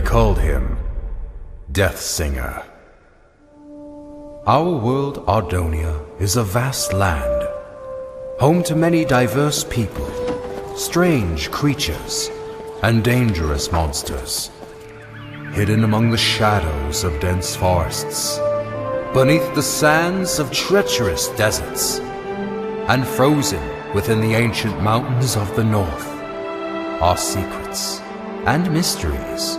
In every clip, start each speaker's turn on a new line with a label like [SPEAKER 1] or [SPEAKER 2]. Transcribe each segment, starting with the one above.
[SPEAKER 1] called him Death Singer. Our world, Ardonia, is a vast land, home to many diverse people, strange creatures, and dangerous monsters, hidden among the shadows of dense forests, beneath the sands of treacherous deserts, and frozen within the ancient mountains of the north, are secrets and mysteries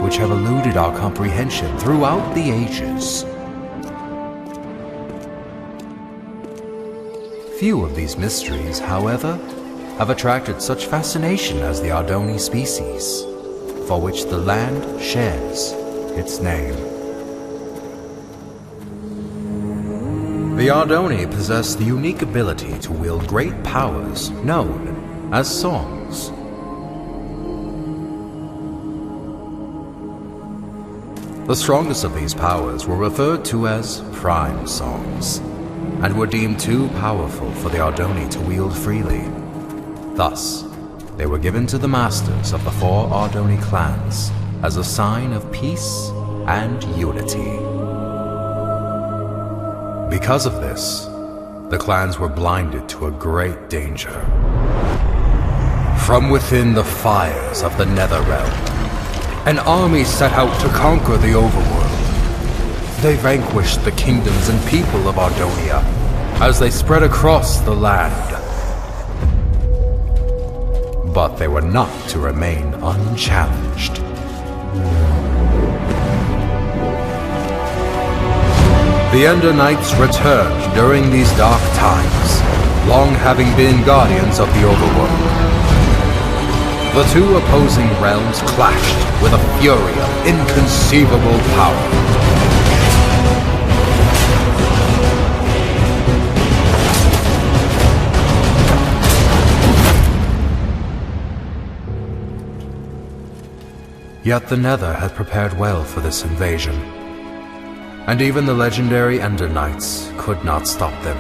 [SPEAKER 1] which have eluded our comprehension throughout the ages. Few of these mysteries, however, have attracted such fascination as the Ardoni species, for which the land shares its name. The Ardoni possess the unique ability to wield great powers known as songs. The strongest of these powers were referred to as prime songs, and were deemed too powerful for the Ardoni to wield freely. Thus, they were given to the masters of the 4 Ardoni clans as a sign of peace and unity. Because of this, the clans were blinded to a great danger. From within the fires of the Netherrealm, an army set out to conquer the overworld. They vanquished the kingdoms and people of Ardonia as they spread across the land. But they were not to remain unchallenged. The Ender Knights returned during these dark times, long having been guardians of the overworld. The 2 opposing realms clashed with a fury of inconceivable power. Yet the Nether had prepared well for this invasion, and even the legendary Ender Knights could not stop them.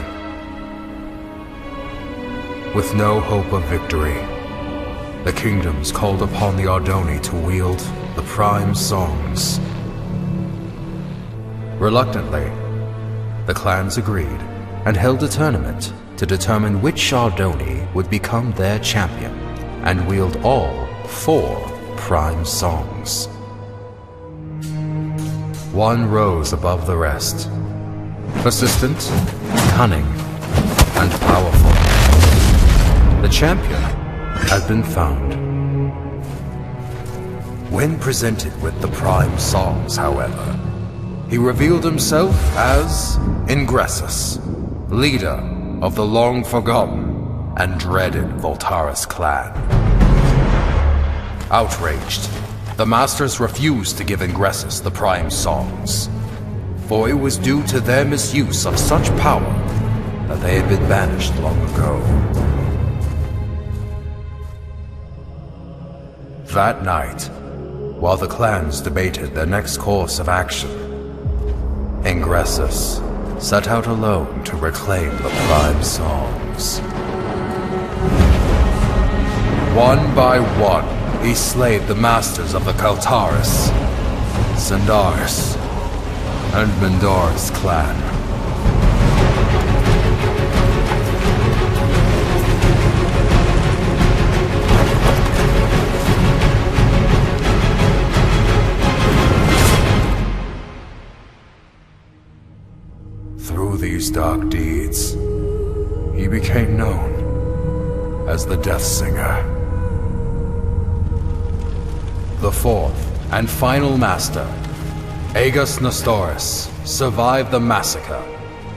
[SPEAKER 1] With no hope of victory, the kingdoms called upon the Ardoni to wield the prime songs. Reluctantly, the clans agreed and held a tournament to determine which Ardoni would become their champion and wield all 4 prime songs. One rose above the rest, persistent, cunning, and powerful. The champion had been found. When presented with the prime songs, however, he revealed himself as Ingressus, leader of the long-forgotten and dreaded Voltaris clan. Outraged, the masters refused to give Ingressus the prime songs, for it was due to their misuse of such power that they had been banished long ago. That night, while the clans debated their next course of action, Ingressus set out alone to reclaim the prime songs. One by one, he slayed the masters of the Kaltaris, Sandaris, and Mendora's clan. Through these dark deeds, he became known as the Death Singer. The 4th and final master, Aegis Nestoris, survived the massacre,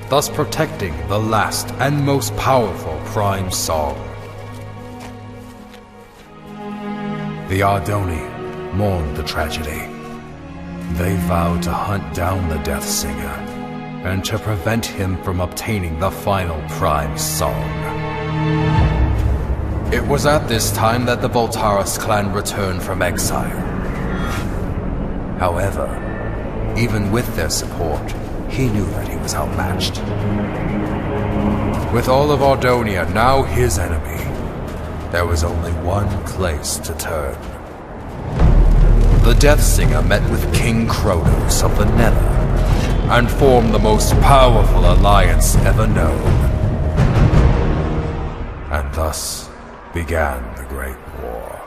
[SPEAKER 1] thus protecting the last and most powerful prime song. The Ardoni mourned the tragedy. They vowed to hunt down the Death Singer and to prevent him from obtaining the final prime song. It was at this time that the Voltaris clan returned from exile. However, even with their support, he knew that he was outmatched. With all of Ardonia now his enemy, there was only one place to turn. The the Death Singer met with King Kronos of the Nether and formed the most powerful alliance ever known. And thus began the Great War.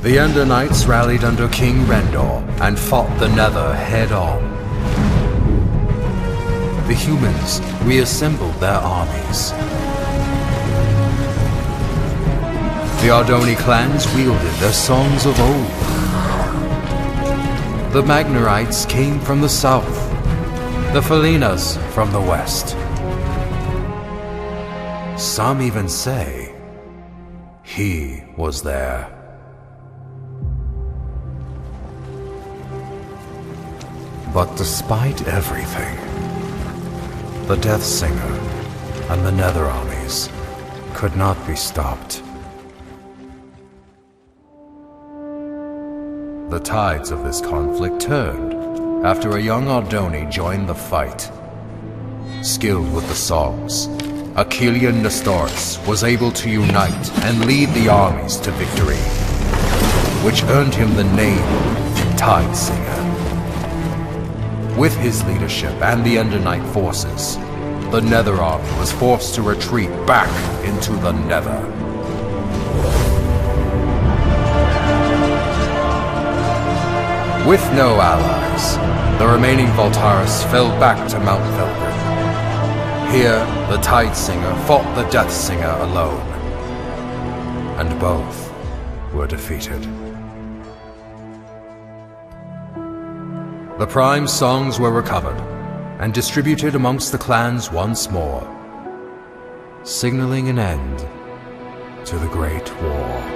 [SPEAKER 1] The Ender Knights rallied under King Rendor and fought the Nether head-on. The humans reassembled their armies. The Ardoni clans wielded their songs of old. The Magnarites came from the south, the Felinas from the west. Some even say he was there. But despite everything, the Death Singer and the Nether armies could not be stopped. The tides of this conflict turned after a young Ardoni joined the fight. Skilled with the songs, Achillean Nestoris was able to unite and lead the armies to victory, which earned him the name Tide Singer. With his leadership and the Ender Knight forces, the Nether army was forced to retreat back into the Nether. With no allies, the remaining Voltaris fell back to Mount Velgrin. Here, the Tide Singer fought the Death Singer alone, and both were defeated. The Prime songs were recovered and distributed amongst the clans once more, signaling an end to the Great War.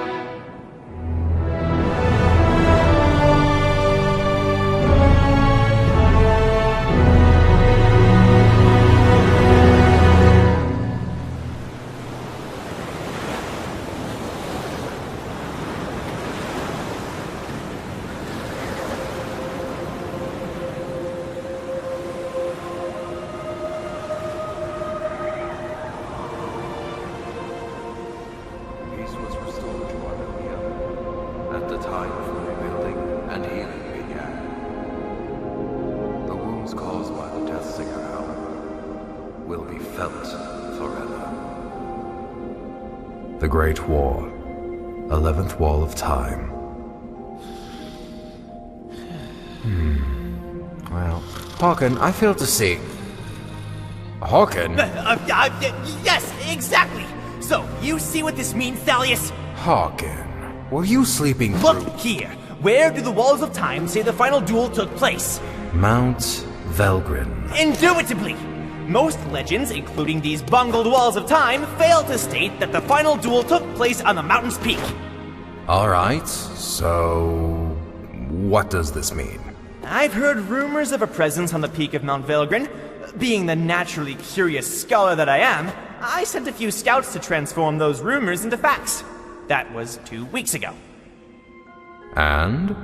[SPEAKER 1] The Great War, 11th Wall of Time. Well, Hawken, I fail to see. Hawken?
[SPEAKER 2] Yes, exactly! So, you see what this means, Thalius?
[SPEAKER 1] Hawken, were you sleeping through?
[SPEAKER 2] Look here! Where do the Walls of Time say the final duel took place?
[SPEAKER 1] Mount Velgrin.
[SPEAKER 2] Indubitably! Most legends, including these bungled Walls of Time, fail to state that the final duel took place on the mountain's peak.
[SPEAKER 1] Alright, so what does this mean?
[SPEAKER 2] I've heard rumors of a presence on the peak of Mount Velgrin. Being the naturally curious scholar that I am, I sent a few scouts to transform those rumors into facts. That was 2 weeks ago.
[SPEAKER 1] And?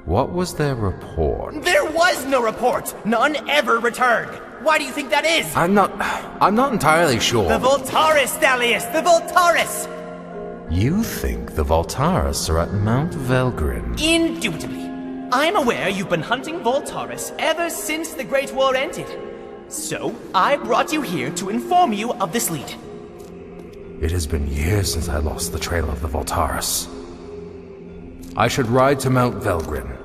[SPEAKER 1] What was their report?
[SPEAKER 2] There was no report! None ever returned! Why do you think that is?
[SPEAKER 1] I'm not entirely sure.
[SPEAKER 2] The Voltaris, Thalius! The Voltaris!
[SPEAKER 1] You think the Voltaris are at Mount Velgrin?
[SPEAKER 2] Indubitably. I'm aware you've been hunting Voltaris ever since the Great War ended. So, I brought you here to inform you of this lead.
[SPEAKER 1] It has been years since I lost the trail of the Voltaris. I should ride to Mount Velgrin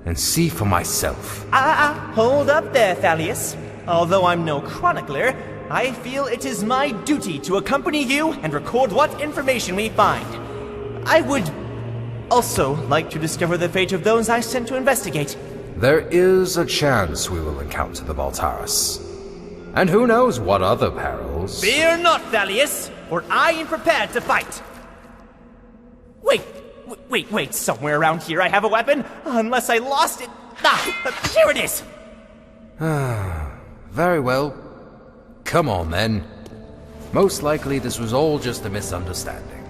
[SPEAKER 1] and see for myself.
[SPEAKER 2] Hold up there, Thalius. Although I'm no chronicler, I feel it is my duty to accompany you and record what information we find. I would also like to discover the fate of those I sent to investigate.
[SPEAKER 1] There is a chance we will encounter the Voltaris. And who knows what other perils.
[SPEAKER 2] Fear not, Thalius, for I am prepared to fight. Wait, somewhere around here I have a weapon, unless I lost it. Here it is!
[SPEAKER 1] Very well. Come on, then. Most likely this was all just a misunderstanding.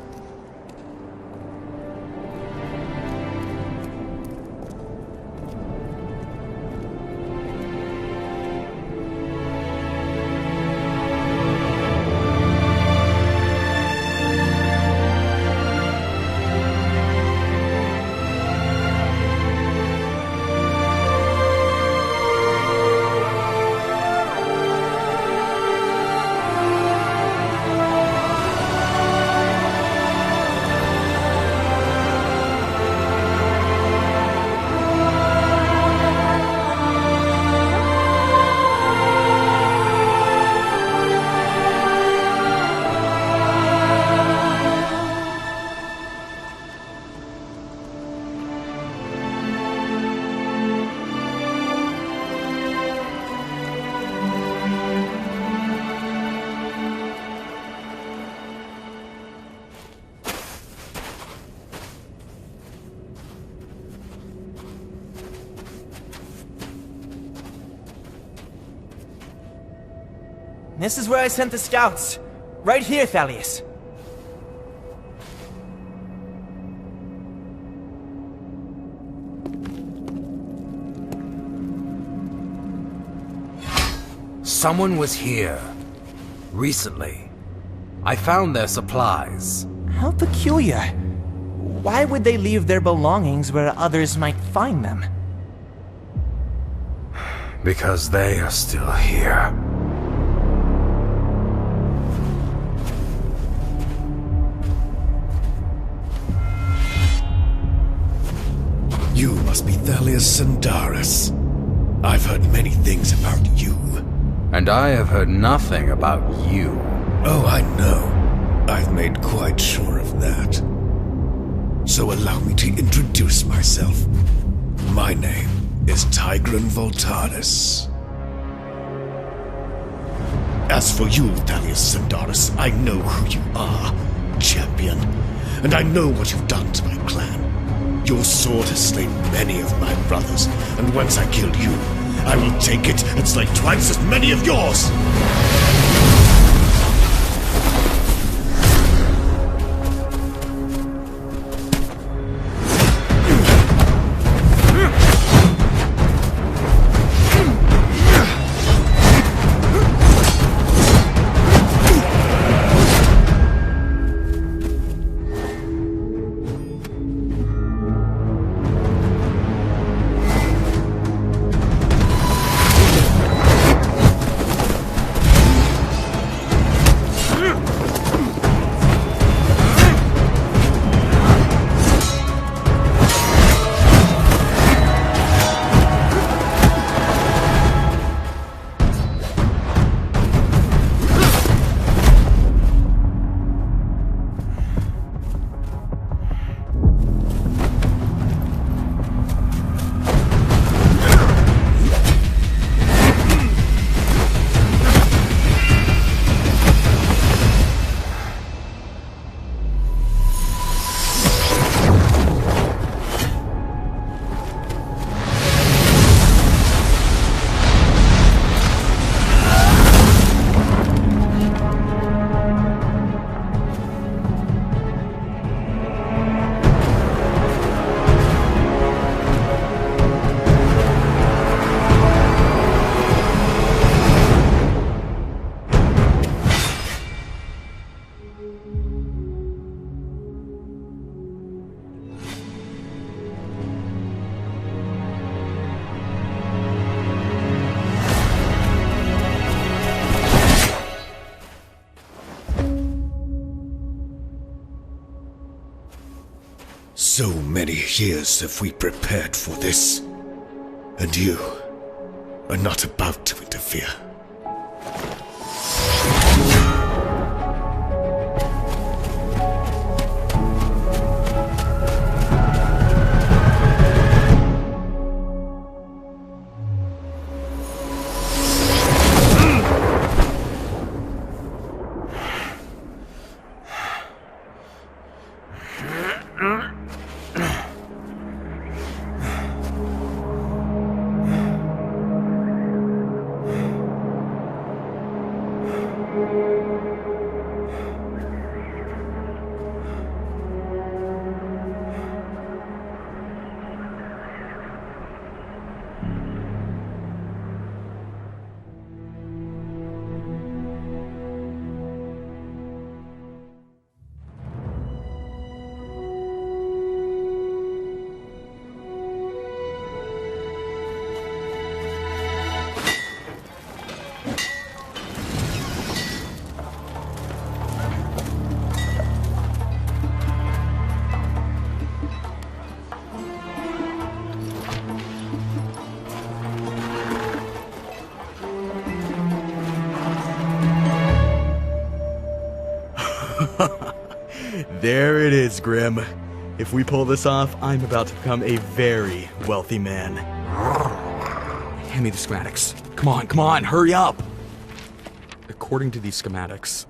[SPEAKER 2] This is where I sent the scouts. Right here, Thalius.
[SPEAKER 1] Someone was here. Recently. I found their supplies.
[SPEAKER 2] How peculiar. Why would they leave their belongings where others might find them?
[SPEAKER 1] Because they are still here.
[SPEAKER 3] You must be Thalius Sandaris. I've heard many things about you.
[SPEAKER 1] And I have heard nothing about you.
[SPEAKER 3] Oh, I know. I've made quite sure of that. So allow me to introduce myself. My name is Tigran Voltaris. As for you, Thalius Sandaris, I know who you are, champion. And I know what you've done to my clan. Your sword has slain many of my brothers, and once I kill you, I will take it and slay twice as many of yours! So many years have we prepared for this, and you are not about to interfere.
[SPEAKER 4] There it is, Grim. If we pull this off, I'm about to become a very wealthy man. Hand me the schematics. Come on, hurry up! According to these schematics...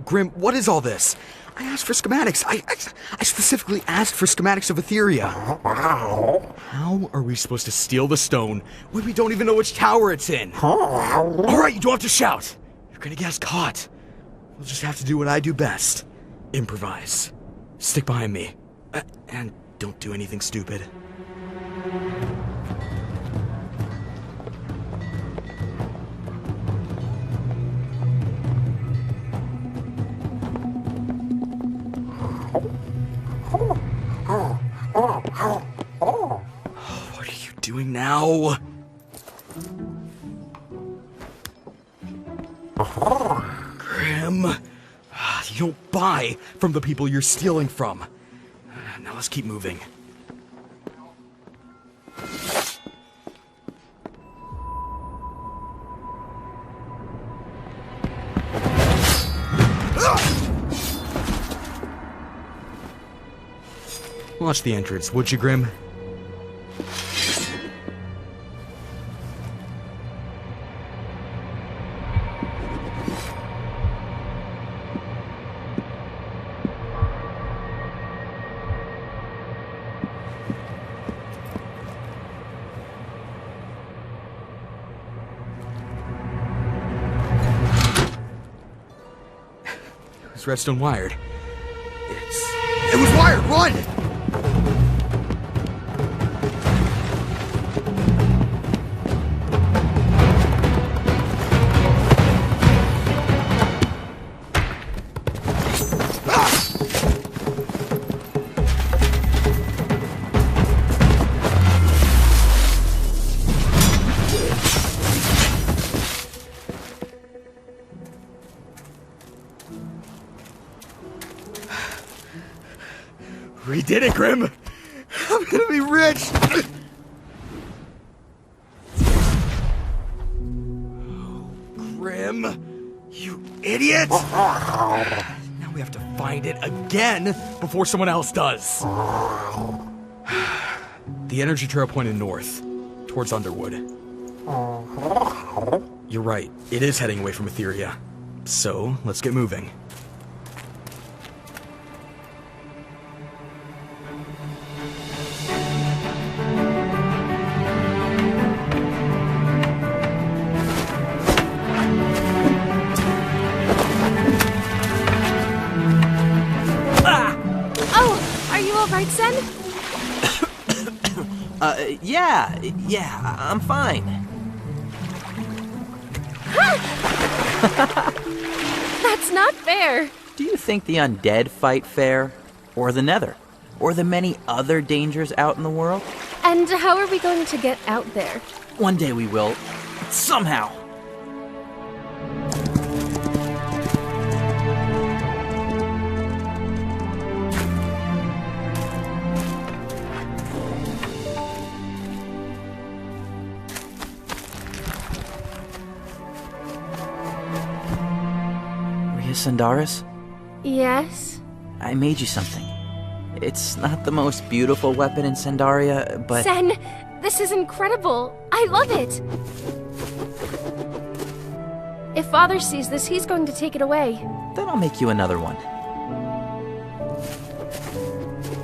[SPEAKER 4] Grim, what is all this? I asked for schematics. I specifically asked for schematics of Etheria. How are we supposed to steal the stone when we don't even know which tower it's in? Alright, you don't have to shout! gonna get us caught. We'll just have to do what I do best. Improvise. Stick behind me. And don't do anything stupid. What are you doing now? Grim, you don't buy from the people you're stealing from. Now let's keep moving. Watch the entrance, would you, Grim? Is redstone wired? It was wired! Run! We did it, Grim! I'm gonna be rich! Oh, Grim, you idiot! Now we have to find it again before someone else does. The energy trail pointed north, towards Underwood. You're right, it is heading away from Etheria. So, let's get moving.
[SPEAKER 5] Right, Sen?
[SPEAKER 2] Yeah, I'm fine.
[SPEAKER 5] That's not fair.
[SPEAKER 6] Do you think the undead fight fair? Or the nether? Or the many other dangers out in the world?
[SPEAKER 5] And how are we going to get out there?
[SPEAKER 6] One day we will. Somehow. Sandaris?
[SPEAKER 5] Yes?
[SPEAKER 6] I made you something. It's not the most beautiful weapon in Sandaria, but...
[SPEAKER 5] Sen, this is incredible. I love it. If Father sees this, he's going to take it away.
[SPEAKER 6] Then I'll make you another one.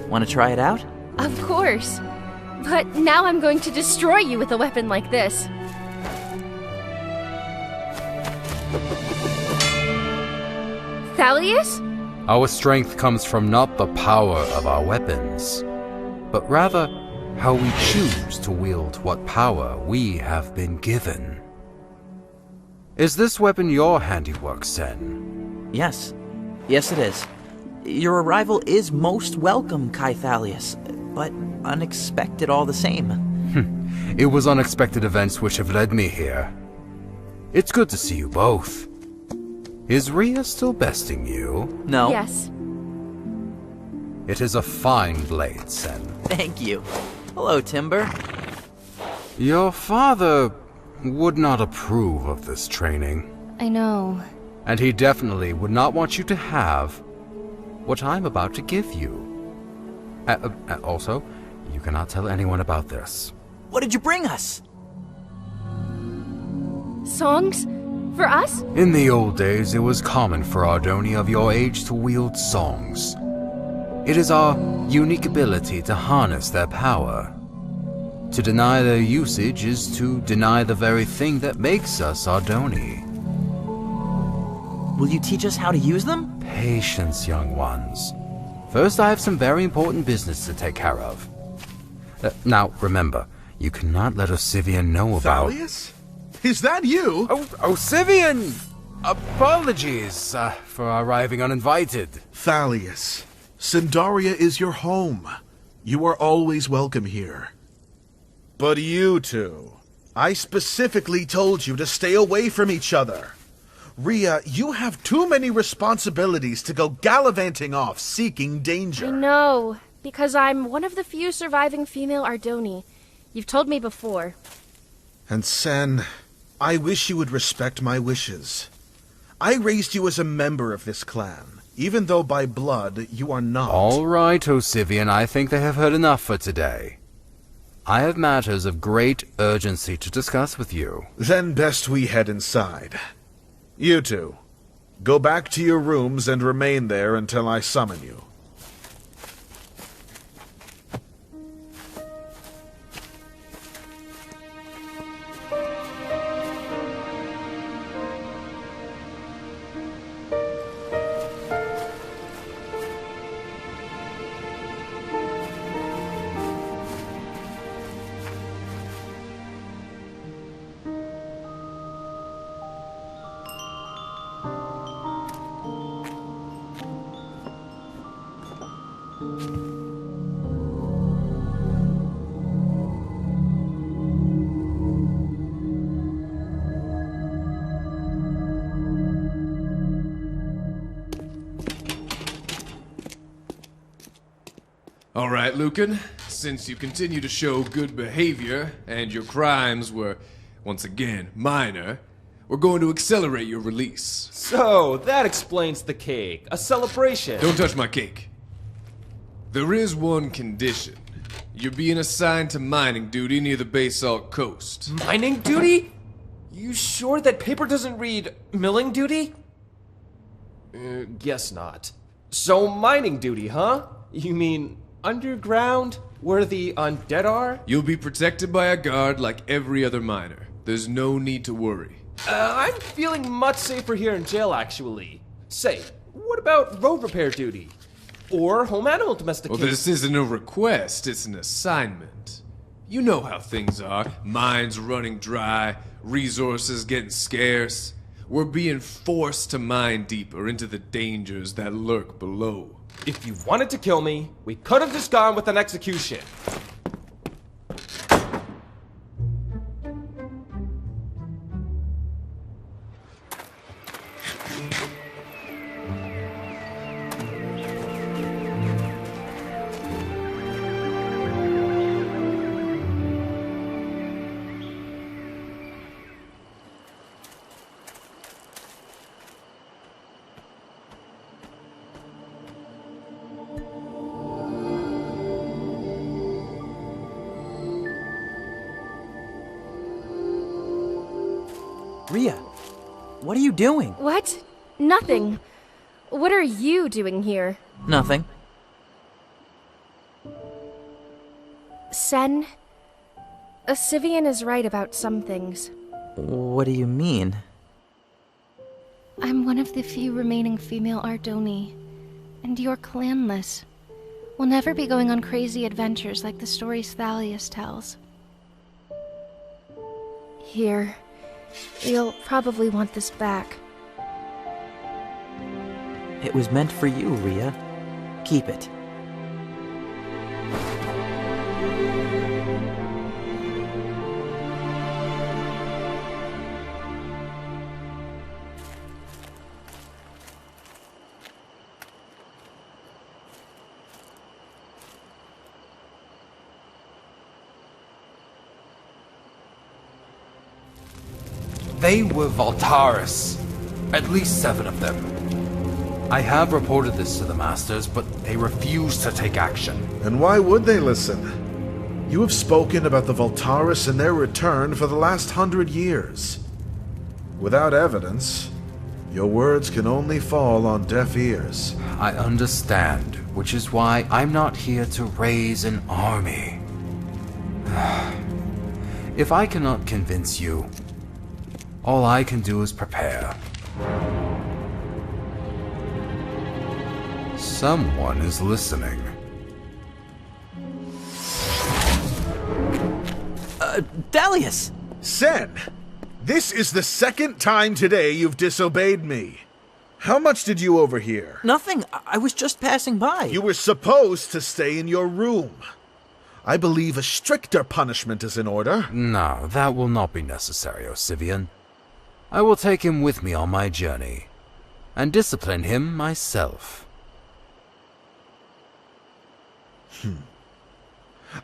[SPEAKER 6] Want to try it out?
[SPEAKER 5] Of course. But now I'm going to destroy you with a weapon like this. Thalius?
[SPEAKER 1] Our strength comes from not the power of our weapons, but rather how we choose to wield what power we have been given. Is this weapon your handiwork, Sen?
[SPEAKER 6] Yes. Yes, it is. Your arrival is most welcome, Kai Thalius, but unexpected all the same.
[SPEAKER 1] It was unexpected events which have led me here. It's good to see you both. Is Rhea still besting you?
[SPEAKER 6] No.
[SPEAKER 5] Yes.
[SPEAKER 1] It is a fine blade, Sen.
[SPEAKER 6] Thank you. Hello, Timber.
[SPEAKER 1] Your father would not approve of this training.
[SPEAKER 5] I know.
[SPEAKER 1] And he definitely would not want you to have what I'm about to give you. Also, you cannot tell anyone about this.
[SPEAKER 6] What did you bring us?
[SPEAKER 5] Songs? For us?
[SPEAKER 1] In the old days, it was common for Ardoni of your age to wield songs. It is our unique ability to harness their power. To deny their usage is to deny the very thing that makes us Ardoni.
[SPEAKER 6] Will you teach us how to use them?
[SPEAKER 1] Patience, young ones. First, I have some very important business to take care of. Now, remember, you cannot let Osivian know about...
[SPEAKER 7] Thalius? Is that you?
[SPEAKER 1] Oh, Osivian! Apologies for arriving uninvited.
[SPEAKER 7] Thalius, Sindaria is your home. You are always welcome here. But you two, I specifically told you to stay away from each other. Rhea, you have too many responsibilities to go gallivanting off seeking danger.
[SPEAKER 5] I know, because I'm one of the few surviving female Ardoni. You've told me before.
[SPEAKER 7] And Sen, I wish you would respect my wishes. I raised you as a member of this clan, even though by blood you are not.
[SPEAKER 1] All right, Osivian, I think they have heard enough for today. I have matters of great urgency to discuss with you.
[SPEAKER 7] Then best we head inside. You two, go back to your rooms and remain there until I summon you.
[SPEAKER 8] Alright, Lucan, since you continue to show good behavior, and your crimes were, once again, minor, we're going to accelerate your release.
[SPEAKER 9] So, that explains the cake. A celebration.
[SPEAKER 8] Don't touch my cake. There is one condition. You're being assigned to mining duty near the Basalt Coast.
[SPEAKER 9] Mining duty? You sure that paper doesn't read milling duty? Guess not. So, mining duty, huh? You mean underground, where the undead are?
[SPEAKER 8] You'll be protected by a guard like every other miner. There's no need to worry.
[SPEAKER 9] I'm feeling much safer here in jail, actually. Say, what about road repair duty? Or home animal domestication?
[SPEAKER 8] Well, this isn't a request, it's an assignment. You know how things are. Mines running dry, resources getting scarce. We're being forced to mine deeper into the dangers that lurk below.
[SPEAKER 9] If you wanted to kill me, we could have just gone with an execution.
[SPEAKER 6] Rhea, what are you doing?
[SPEAKER 5] What? Nothing. What are you doing here?
[SPEAKER 6] Nothing.
[SPEAKER 5] Sen, Osivian is right about some things.
[SPEAKER 6] What do you mean?
[SPEAKER 5] I'm one of the few remaining female Ardoni, and you're clanless. We'll never be going on crazy adventures like the stories Thalius tells. Here. You'll probably want this back.
[SPEAKER 6] It was meant for you, Rhea. Keep it.
[SPEAKER 1] They were Voltaris. At least 7 of them. I have reported this to the Masters, but they refuse to take action.
[SPEAKER 7] And why would they listen? You have spoken about the Voltaris and their return for the last 100 years. Without evidence, your words can only fall on deaf ears.
[SPEAKER 1] I understand, which is why I'm not here to raise an army. If I cannot convince you, all I can do is prepare. Someone is listening.
[SPEAKER 6] Thalius!
[SPEAKER 7] Sen, this is the second time today you've disobeyed me. How much did you overhear?
[SPEAKER 6] Nothing. I was just passing by.
[SPEAKER 7] You were supposed to stay in your room. I believe a stricter punishment is in order.
[SPEAKER 1] No, that will not be necessary, Osivian. I will take him with me on my journey, and discipline him myself.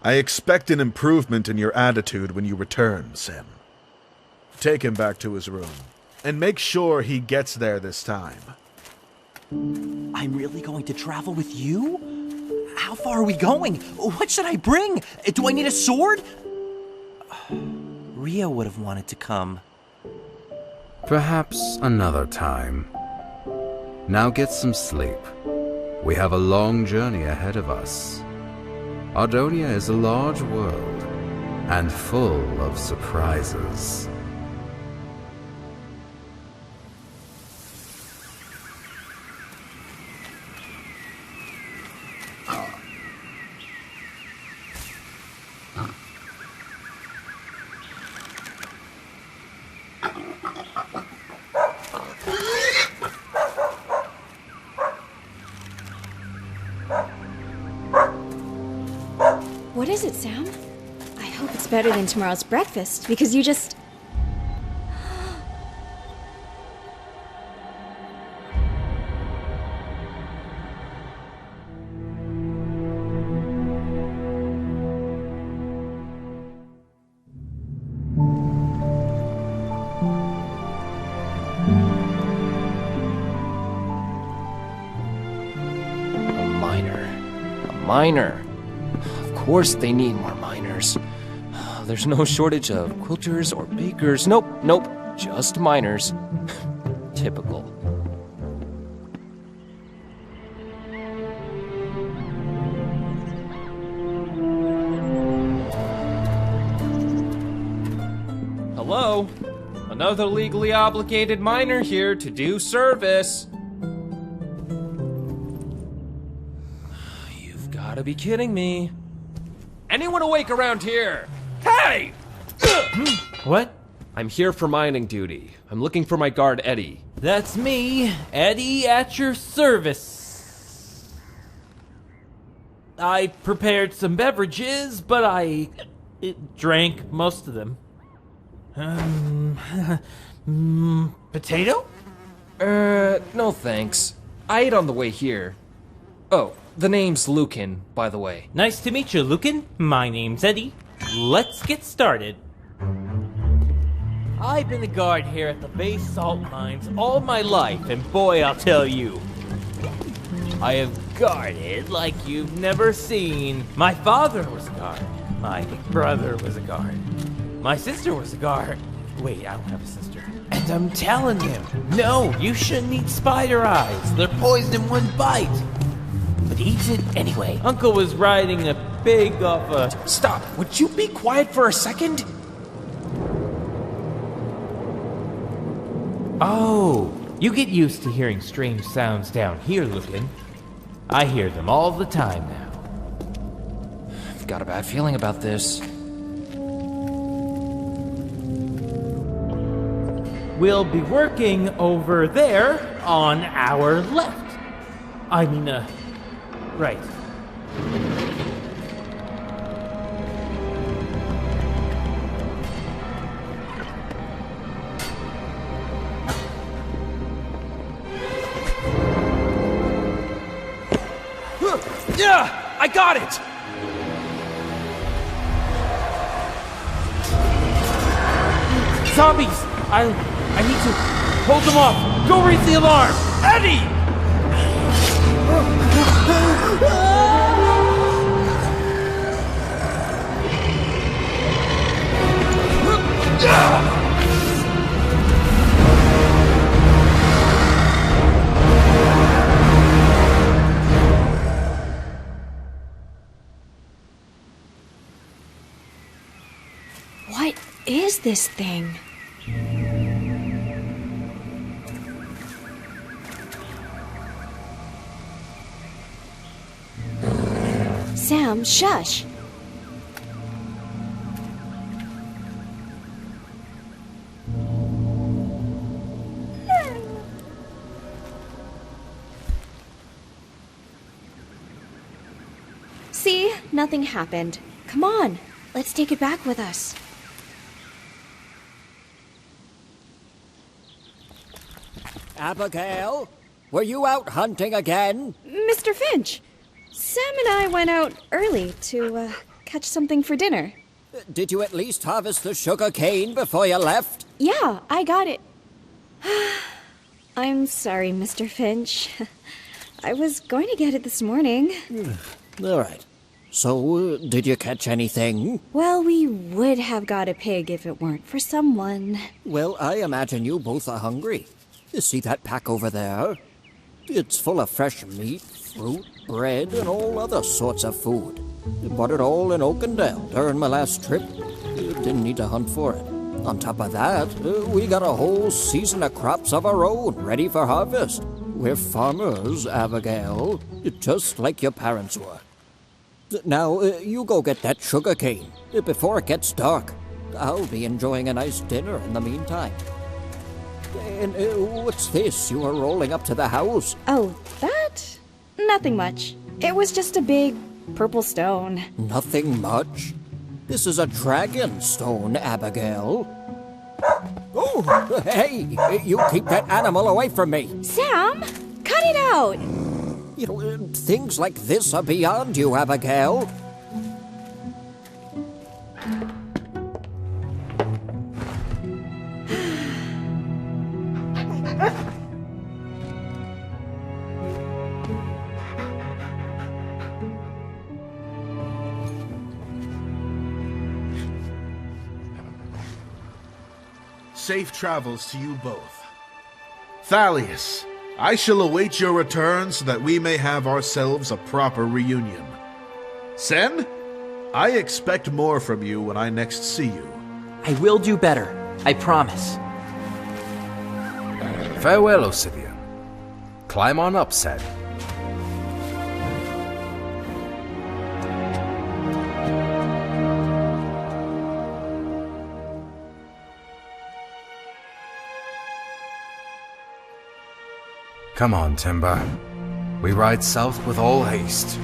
[SPEAKER 7] I expect an improvement in your attitude when you return, Sen. Take him back to his room, and make sure he gets there this time.
[SPEAKER 6] I'm really going to travel with you? How far are we going? What should I bring? Do I need a sword? Ria would have wanted to come.
[SPEAKER 1] Perhaps another time. Now get some sleep. We have a long journey ahead of us. Ardonia is a large world, and full of surprises.
[SPEAKER 10] What is it, Sam? I hope it's better than tomorrow's breakfast, because you just...
[SPEAKER 9] A miner. Of course they need more miners. There's no shortage of quilters or bakers. Nope, just miners. Typical. Hello? Another legally obligated miner here to do service. You've gotta be kidding me. Anyone awake around here? Hey!
[SPEAKER 11] What?
[SPEAKER 9] I'm here for mining duty. I'm looking for my guard, Eddie.
[SPEAKER 11] That's me, Eddie, at your service. I prepared some beverages, but I drank most of them. Potato?
[SPEAKER 9] No thanks. I ate on the way here. Oh, the name's Lucan, by the way.
[SPEAKER 11] Nice to meet you, Lucan. My name's Eddie. Let's get started. I've been a guard here at the base salt mines all my life, and boy, I'll tell you, I have guarded like you've never seen. My father was a guard. My brother was a guard. My sister was a guard. Wait, I don't have a sister. And I'm telling him, no, you shouldn't eat spider eyes. They're poisoned in one bite. But he eats it anyway. Uncle was riding a pig off a...
[SPEAKER 9] Stop! Would you be quiet for a second?
[SPEAKER 11] Oh, you get used to hearing strange sounds down here, Lucan. I hear them all the time now.
[SPEAKER 9] I've got a bad feeling about this.
[SPEAKER 11] We'll be working over there on our left. Right.
[SPEAKER 9] Yeah, I got it!
[SPEAKER 11] Zombies! I need to hold them off. Go raise the alarm.
[SPEAKER 9] Eddie!
[SPEAKER 10] What is this thing? Sam, shush! See? Nothing happened. Come on, let's take it back with us.
[SPEAKER 12] Abigail, were you out hunting again?
[SPEAKER 10] Mr. Finch, Sam and I went out early to catch something for dinner.
[SPEAKER 12] Did you at least harvest the sugar cane before you left?
[SPEAKER 10] Yeah, I got it. I'm sorry, Mr. Finch. I was going to get it this morning.
[SPEAKER 12] All right. So, did you catch anything?
[SPEAKER 10] Well, we would have got a pig if it weren't for someone.
[SPEAKER 12] Well, I imagine you both are hungry. You see that pack over there? It's full of fresh meat, fruit, bread, and all other sorts of food. Bought it all in Oakendale during my last trip. Didn't need to hunt for it. On top of that, we got a whole season of crops of our own, ready for harvest. We're farmers, Abigail, just like your parents were. Now, you go get that sugar cane before it gets dark. I'll be enjoying a nice dinner in the meantime. And what's this you are rolling up to the house?
[SPEAKER 10] Oh, that? Nothing much. It was just a big purple stone.
[SPEAKER 12] Nothing much? This is a dragon stone, Abigail. Oh, hey, you keep that animal away from me.
[SPEAKER 10] Sam, cut it out.
[SPEAKER 12] You know, things like this are beyond you, Abigail.
[SPEAKER 7] Safe travels to you both. Thalius, I shall await your return so that we may have ourselves a proper reunion. Sen, I expect more from you when I next see you.
[SPEAKER 6] I will do better. I promise.
[SPEAKER 1] Farewell, Osivian. Climb on up, Sen. Come on, Timber. We ride south with all haste.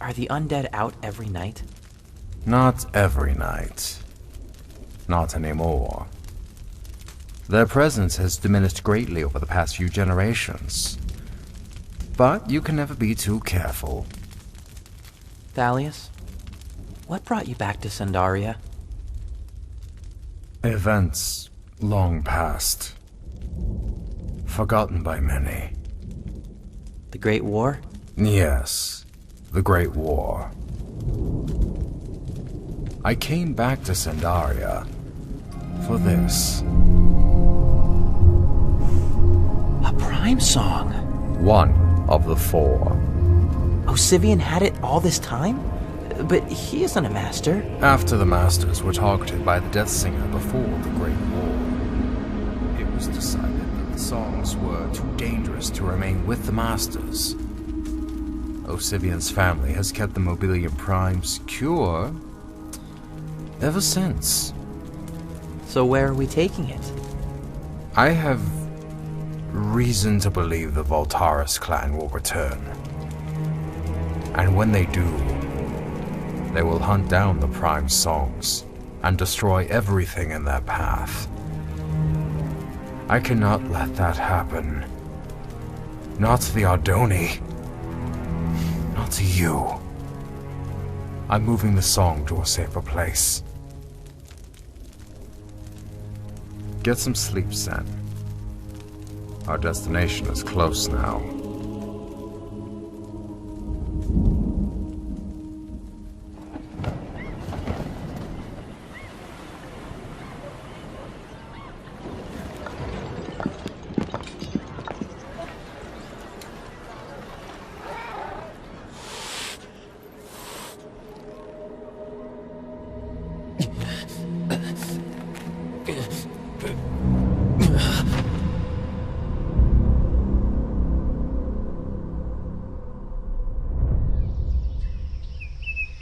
[SPEAKER 6] Are the undead out every night?
[SPEAKER 1] Not every night. Not anymore. Their presence has diminished greatly over the past few generations. But you can never be too careful.
[SPEAKER 6] Thalius, what brought you back to Sandaria?
[SPEAKER 1] Events long past. Forgotten by many.
[SPEAKER 6] The Great War?
[SPEAKER 1] Yes. The Great War. I came back to Sandaria for this.
[SPEAKER 6] A prime song?
[SPEAKER 1] One of the four.
[SPEAKER 6] Osivian had it all this time? But he isn't a master.
[SPEAKER 1] After the masters were targeted by the Death Singer before the Great War, it was decided that the songs were too dangerous to remain with the masters. Osivian's family has kept the Mobilium Prime secure ever since.
[SPEAKER 6] So where are we taking it?
[SPEAKER 1] I have reason to believe the Voltaris clan will return. And when they do, they will hunt down the Prime songs and destroy everything in their path. I cannot let that happen. Not the Ardoni. up to you. I'm moving the song to a safer place. Get some sleep, Sen. Our destination is close now.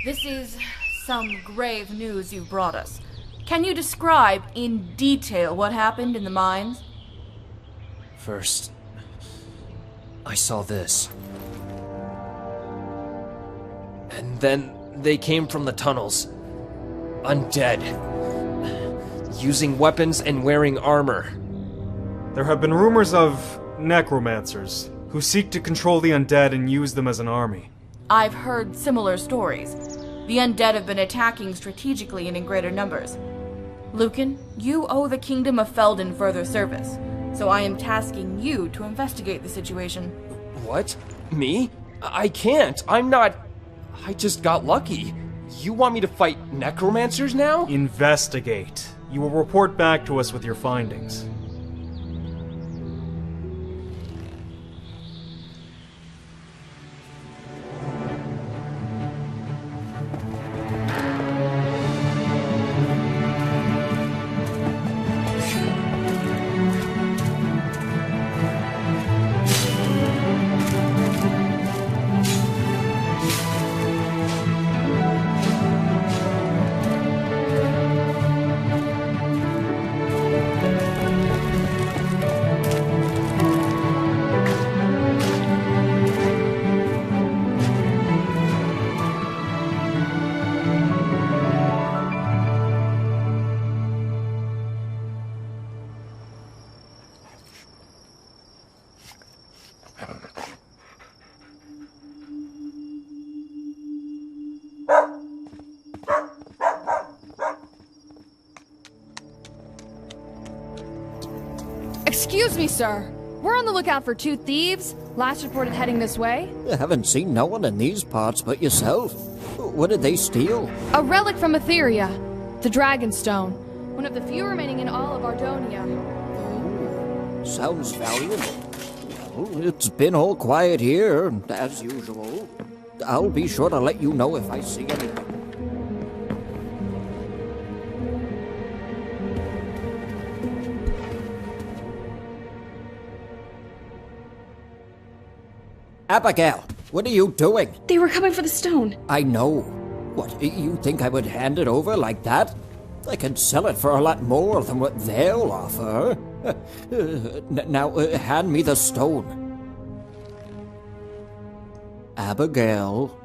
[SPEAKER 13] This is some grave news you've brought us. Can you describe in detail what happened in the mines?
[SPEAKER 9] First, I saw this. And then they came from the tunnels. Undead. Using weapons and wearing armor.
[SPEAKER 14] There have been rumors of necromancers who seek to control the undead and use them as an army.
[SPEAKER 13] I've heard similar stories. The undead have been attacking strategically and in greater numbers. Lucan, you owe the Kingdom of Felden further service, so I am tasking you to investigate the situation.
[SPEAKER 9] What? Me? I can't. I'm not... I just got lucky. You want me to fight necromancers now?
[SPEAKER 14] Investigate. You will report back to us with your findings.
[SPEAKER 15] Excuse me, sir. We're on the lookout for 2 thieves. Last reported heading this way.
[SPEAKER 12] I haven't seen no one in these parts but yourself. What did they steal?
[SPEAKER 15] A relic from Etheria. The Dragonstone. One of the few remaining in all of Ardonia.
[SPEAKER 12] Sounds valuable. Well, it's been all quiet here, as usual. I'll be sure to let you know if I see anything. Abigail, what are you doing?
[SPEAKER 10] They were coming for the stone.
[SPEAKER 12] I know. What, you think I would hand it over like that? I can sell it for a lot more than what they'll offer. Now, hand me the stone. Abigail.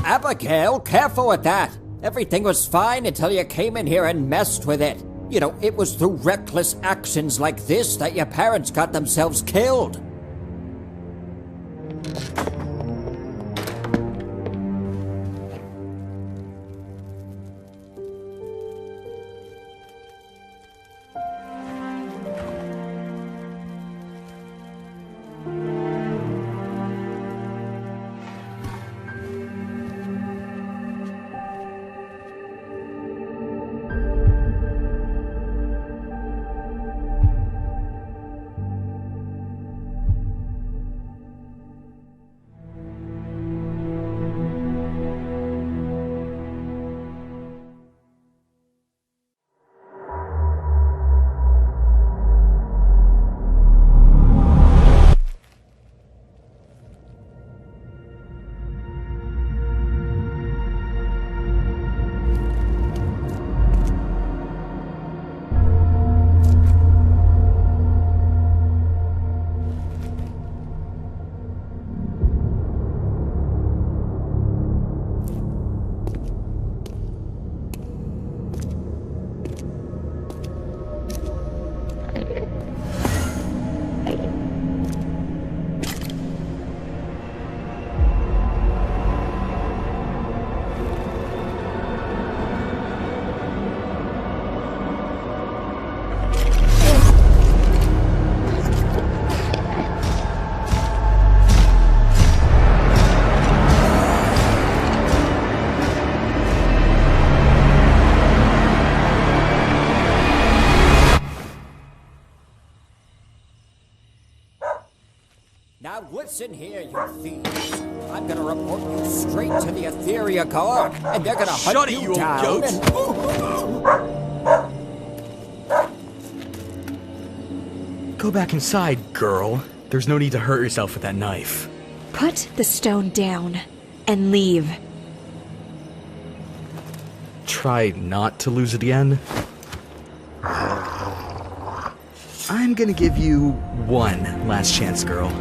[SPEAKER 12] Abigail, careful with that. Everything was fine until you came in here and messed with it. You know, it was through reckless actions like this that your parents got themselves killed. Listen here, you thieves. I'm gonna report you straight to the Etheria Corps, and they're gonna hunt you down
[SPEAKER 4] Go back inside, girl. There's no need to hurt yourself with that knife.
[SPEAKER 10] Put the stone down and leave.
[SPEAKER 4] Try not to lose it again. I'm gonna give you one last chance, girl.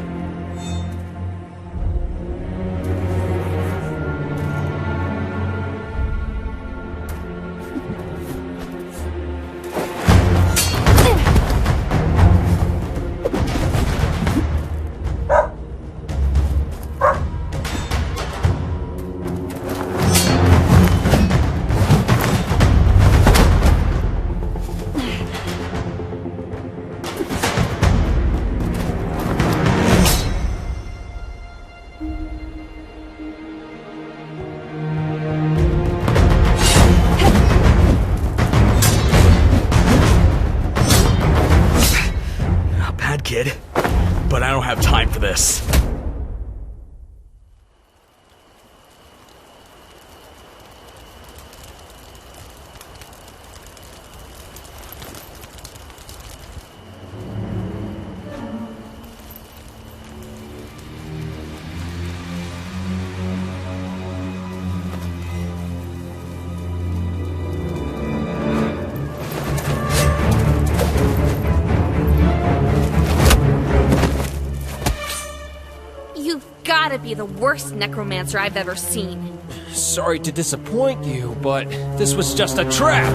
[SPEAKER 4] Kid, but I don't have time for this.
[SPEAKER 16] Gotta be the worst necromancer I've ever seen.
[SPEAKER 9] Sorry to disappoint you, but this was just a trap!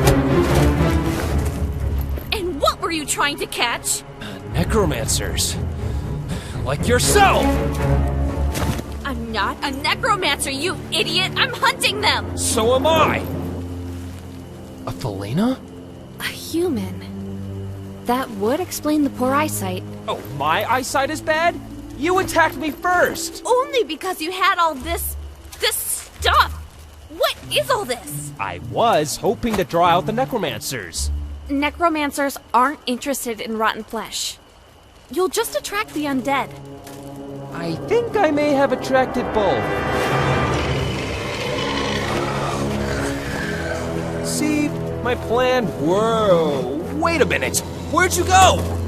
[SPEAKER 16] And what were you trying to catch?
[SPEAKER 9] Necromancers. Like yourself!
[SPEAKER 16] I'm not a necromancer, you idiot! I'm hunting them!
[SPEAKER 9] So am I! A Felina?
[SPEAKER 5] A human. That would explain the poor eyesight.
[SPEAKER 9] Oh, my eyesight is bad? You attacked me first!
[SPEAKER 16] Only because you had all this stuff! What is all this?
[SPEAKER 9] I was hoping to draw out the necromancers.
[SPEAKER 16] Necromancers aren't interested in rotten flesh. You'll just attract the undead.
[SPEAKER 9] I think I may have attracted both. See, my plan... Whoa, wait a minute! Where'd you go?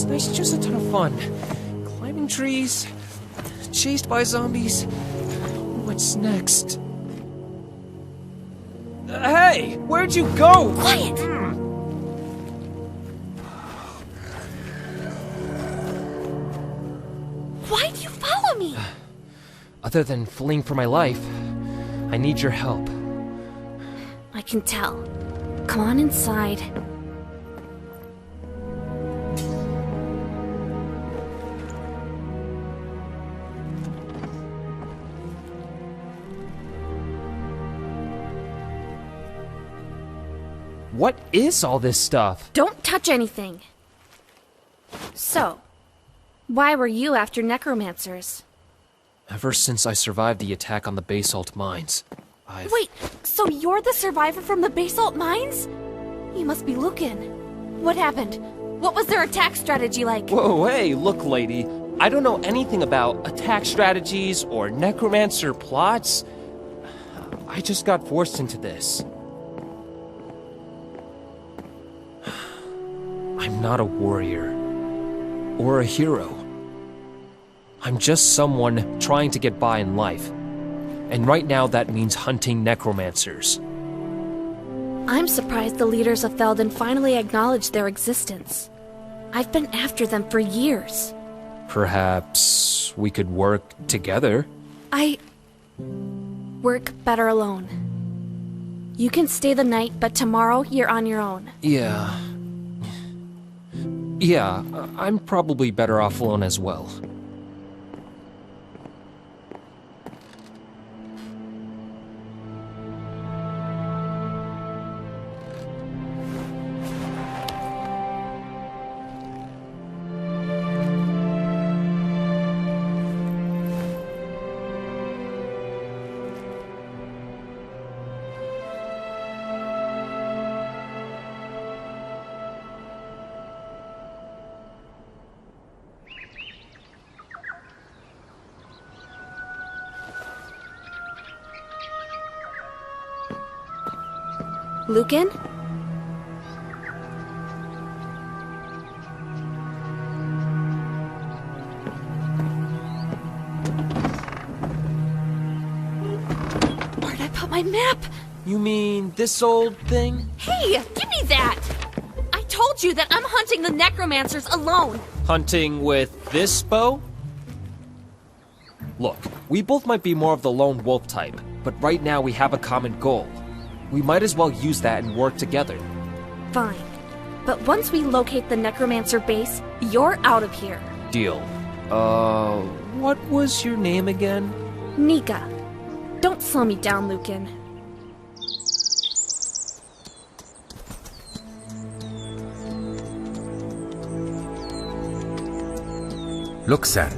[SPEAKER 9] This is just a ton of fun. Climbing trees, chased by zombies. What's next? Hey! Where'd you go?
[SPEAKER 16] Quiet! Why do you follow me?
[SPEAKER 9] Other than fleeing for my life, I need your help.
[SPEAKER 16] I can tell. Come on inside.
[SPEAKER 9] What is all this stuff?
[SPEAKER 16] Don't touch anything. So, why were you after necromancers?
[SPEAKER 9] Ever since I survived the attack on the basalt mines,
[SPEAKER 16] Wait, so you're the survivor from the basalt mines? You must be Lucan. What happened? What was their attack strategy like?
[SPEAKER 9] Whoa, hey, look, lady. I don't know anything about attack strategies or necromancer plots. I just got forced into this. I'm not a warrior or a hero. I'm just someone trying to get by in life. And right now that means hunting necromancers.
[SPEAKER 16] I'm surprised the leaders of Felden finally acknowledged their existence. I've been after them for years.
[SPEAKER 9] Perhaps we could work together?
[SPEAKER 16] I work better alone. You can stay the night, but tomorrow you're on your own.
[SPEAKER 9] Yeah, I'm probably better off alone as well.
[SPEAKER 16] Lucan? Where'd I put my map?
[SPEAKER 9] You mean this old thing?
[SPEAKER 16] Hey, give me that! I told you that I'm hunting the necromancers alone.
[SPEAKER 9] Hunting with this bow? Look, we both might be more of the lone wolf type, but right now we have a common goal. We might as well use that and work together.
[SPEAKER 16] Fine. But once we locate the necromancer base, you're out of here.
[SPEAKER 9] Deal. What was your name again?
[SPEAKER 16] Nika. Don't slow me down, Lucan.
[SPEAKER 1] Look, Sen.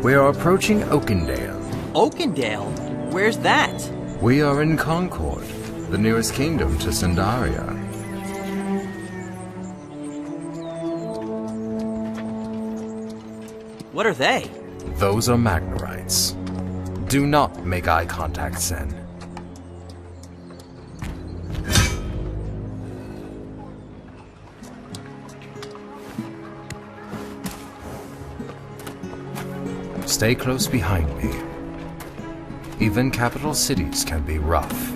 [SPEAKER 1] We are approaching Oakendale.
[SPEAKER 6] Oakendale? Where's that?
[SPEAKER 1] We are in Concord, the nearest kingdom to Sandaria.
[SPEAKER 6] What are they?
[SPEAKER 1] Those are Magnorites. Do not make eye contact, Sen. Stay close behind me. Even capital cities can be rough.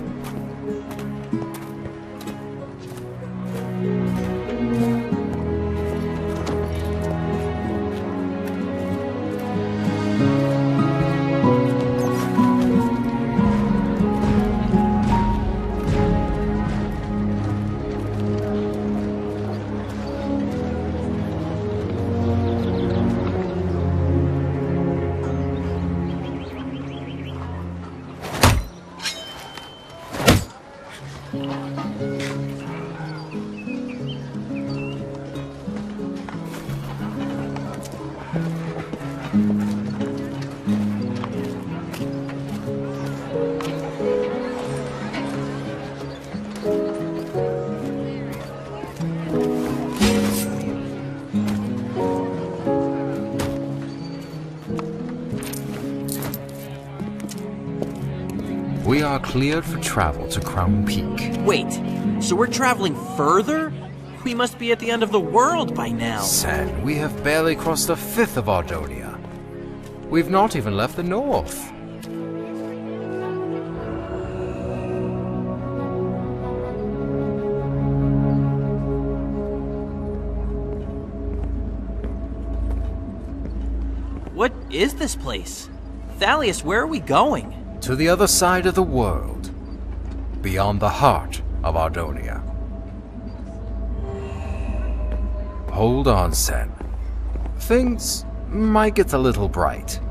[SPEAKER 1] We are cleared for travel to Crown Peak.
[SPEAKER 6] Wait, so we're traveling further? We must be at the end of the world by now.
[SPEAKER 1] Sen, we have barely crossed a fifth of Ardonia. We've not even left the north.
[SPEAKER 6] What is this place? Thalius, where are we going?
[SPEAKER 1] To the other side of the world. Beyond the heart of Ardonia. Hold on, Sen. Things might get a little bright.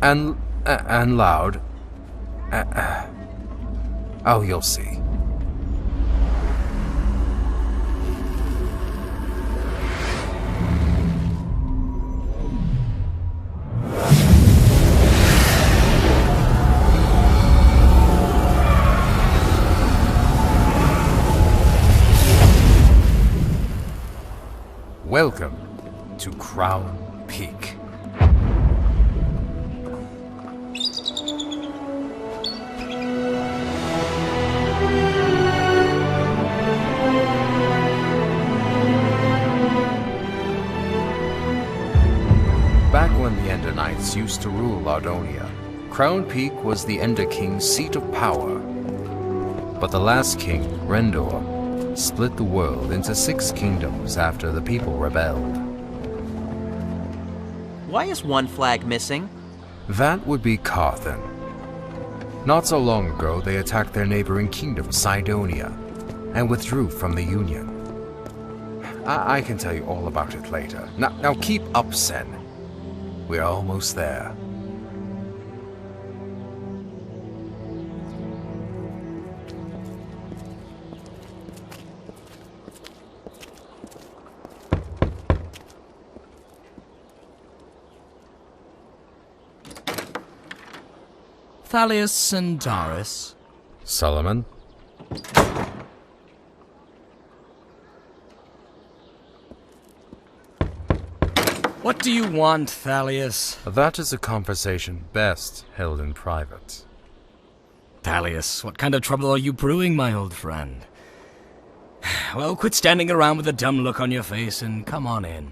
[SPEAKER 1] And loud. Oh, you'll see. Welcome to Crown Peak. Back when the Ender Knights used to rule Ardonia, Crown Peak was the Ender King's seat of power. But the last king, Rendor, split the world into 6 kingdoms after the people rebelled.
[SPEAKER 6] Why is one flag missing?
[SPEAKER 1] That would be Carthan. Not so long ago, they attacked their neighboring kingdom, Cydonia, and withdrew from the Union. I can tell you all about it later. Now keep up, Sen. We're almost there.
[SPEAKER 17] Thalius and Doris.
[SPEAKER 1] Solomon?
[SPEAKER 17] What do you want, Thalius?
[SPEAKER 1] That is a conversation best held in private.
[SPEAKER 17] Thalius, what kind of trouble are you brewing, my old friend? Well, quit standing around with a dumb look on your face and come on in.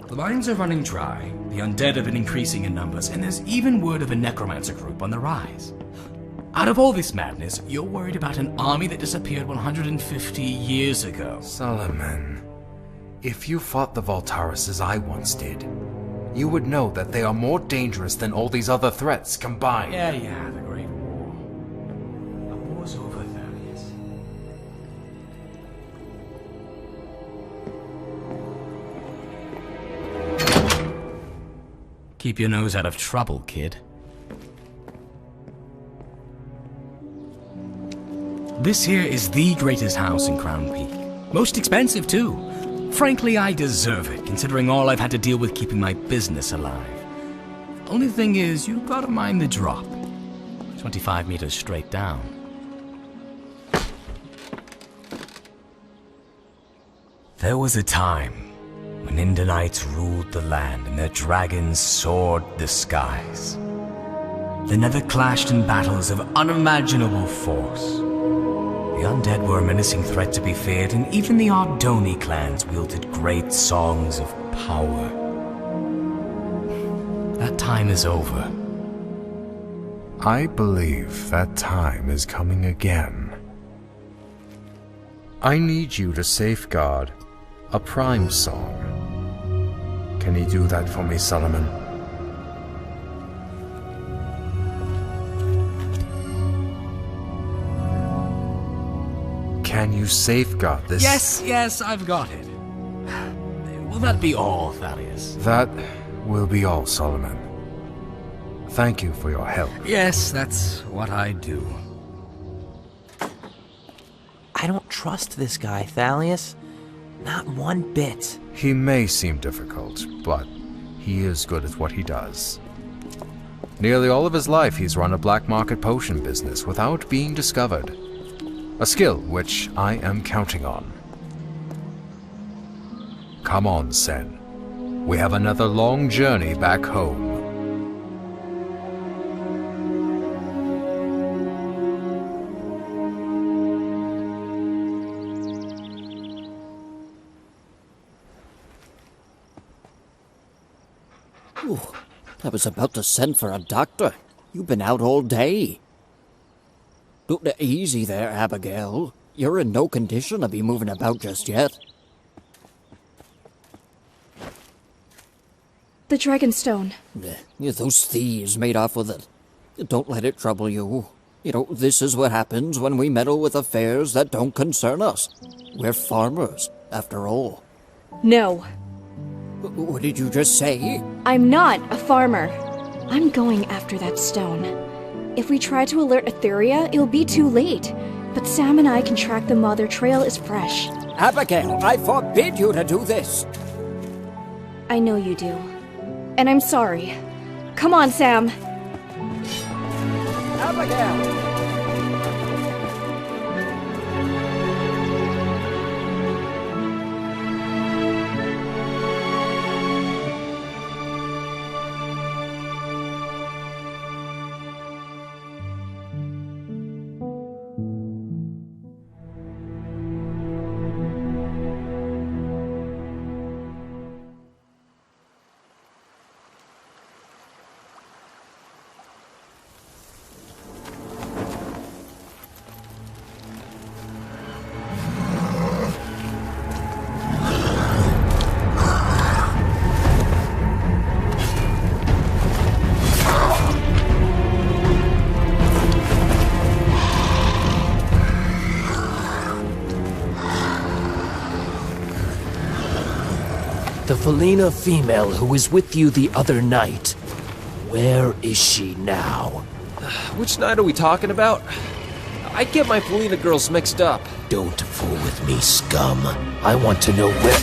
[SPEAKER 17] The mines are running dry, the undead have been increasing in numbers, and there's even word of a necromancer group on the rise. Out of all this madness, you're worried about an army that disappeared 150 years ago.
[SPEAKER 1] Solomon, if you fought the Voltaris as I once did, you would know that they are more dangerous than all these other threats combined.
[SPEAKER 17] Yeah, the Great War. The war's over, Thaddeus. Keep your nose out of trouble, kid. This here is the greatest house in Crown Peak. Most expensive, too. Frankly, I deserve it, considering all I've had to deal with keeping my business alive. Only thing is, you gotta mind the drop. 25 meters straight down. There was a time when Indanites ruled the land and their dragons soared the skies. The Nether clashed in battles of unimaginable force. The undead were a menacing threat to be feared, and even the Ardoni clans wielded great songs of power. That time is over.
[SPEAKER 1] I believe that time is coming again. I need you to safeguard a prime song. Can you do that for me, Solomon? Can you safeguard this?
[SPEAKER 17] Yes, I've got it. Will that be all, Thaddeus?
[SPEAKER 1] That will be all, Solomon. Thank you for your help.
[SPEAKER 17] Yes, that's what I do.
[SPEAKER 6] I don't trust this guy, Thaddeus. Not one bit.
[SPEAKER 1] He may seem difficult, but he is good at what he does. Nearly all of his life he's run a black market potion business without being discovered. A skill which I am counting on. Come on, Sen. We have another long journey back home.
[SPEAKER 12] Ooh, I was about to send for a doctor. You've been out all day. Easy there, Abigail. You're in no condition to be moving about just yet.
[SPEAKER 10] The Dragonstone.
[SPEAKER 12] Those thieves made off with it. Don't let it trouble you. You know, this is what happens when we meddle with affairs that don't concern us. We're farmers, after all.
[SPEAKER 10] No.
[SPEAKER 12] What did you just say?
[SPEAKER 10] I'm not a farmer. I'm going after that stone. If we try to alert Etheria, it'll be too late. But Sam and I can track them while their trail is fresh.
[SPEAKER 12] Abigail, I forbid you to do this!
[SPEAKER 10] I know you do. And I'm sorry. Come on, Sam.
[SPEAKER 12] Abigail!
[SPEAKER 9] The Felina female who was with you the other night. Where is she now?
[SPEAKER 18] Which night are we talking about? I get my Felina girls mixed up.
[SPEAKER 9] Don't fool with me, scum. I want to know where...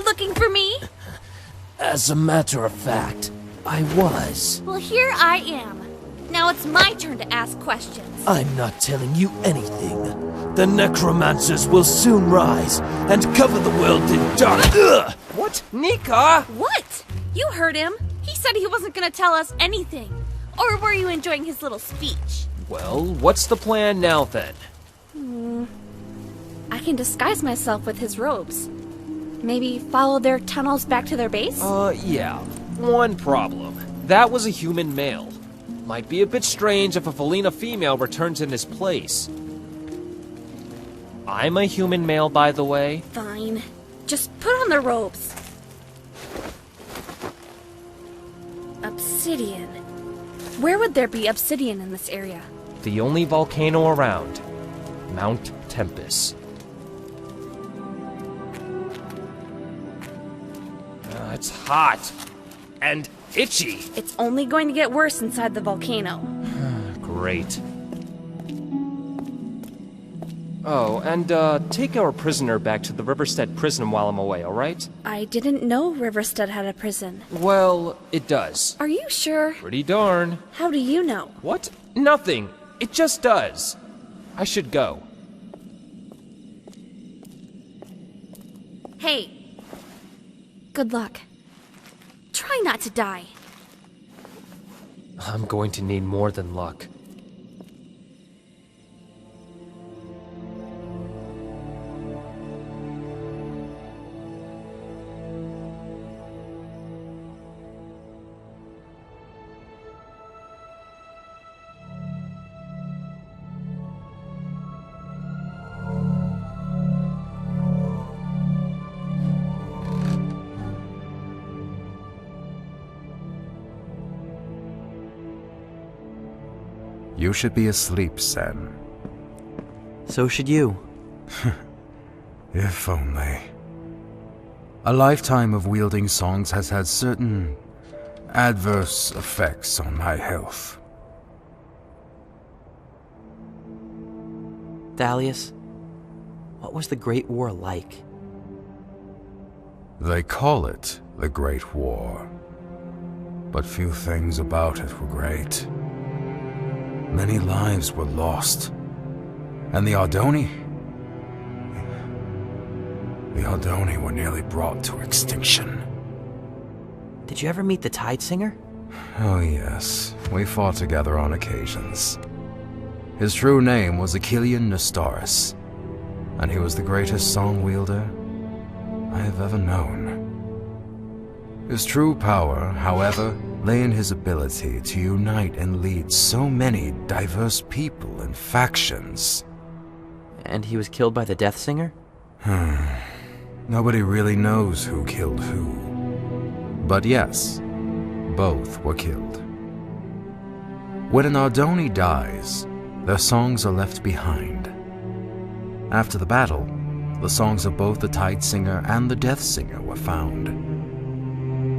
[SPEAKER 16] Looking for me?
[SPEAKER 9] As a matter of fact, I was.
[SPEAKER 16] Well, here I am. Now it's my turn to ask questions.
[SPEAKER 18] I'm not telling you anything. The necromancers will soon rise and cover the world in dark. Ugh!
[SPEAKER 9] What? Nika?
[SPEAKER 16] What? You heard him. He said he wasn't gonna tell us anything. Or were you enjoying his little speech?
[SPEAKER 9] Well, what's the plan now then?
[SPEAKER 10] I can disguise myself with his robes. Maybe follow their tunnels back to their base?
[SPEAKER 9] Yeah. One problem. That was a human male. Might be a bit strange if a Felina female returns in his place. I'm a human male, by the way.
[SPEAKER 10] Fine. Just put on the robes. Obsidian. Where would there be obsidian in this area?
[SPEAKER 9] The only volcano around. Mount Tempest. It's hot. And itchy.
[SPEAKER 10] It's only going to get worse inside the volcano.
[SPEAKER 9] Great. Oh, and take our prisoner back to the Riverstead prison while I'm away, alright?
[SPEAKER 10] I didn't know Riverstead had a prison.
[SPEAKER 9] Well, it does.
[SPEAKER 10] Are you sure?
[SPEAKER 9] Pretty darn.
[SPEAKER 10] How do you know?
[SPEAKER 9] What? Nothing. It just does. I should go.
[SPEAKER 10] Hey. Good luck. Try not to die.
[SPEAKER 9] I'm going to need more than luck.
[SPEAKER 1] You should be asleep, Sen.
[SPEAKER 6] So should you.
[SPEAKER 1] If only. A lifetime of wielding songs has had certain adverse effects on my health.
[SPEAKER 6] Thalius, what was the Great War like?
[SPEAKER 1] They call it the Great War, but few things about it were great. Many lives were lost, and the Ardoni were nearly brought to extinction.
[SPEAKER 6] Did you ever meet the Tide Singer?
[SPEAKER 1] Oh yes, we fought together on occasions. His true name was Achillean Nestoris, and he was the greatest song wielder I have ever known. His true power, however, lay in his ability to unite and lead so many diverse people and factions.
[SPEAKER 6] And he was killed by the Death Singer?
[SPEAKER 1] Nobody really knows who killed who. But yes, both were killed. When an Ardoni dies, their songs are left behind. After the battle, the songs of both the Tide Singer and the Death Singer were found.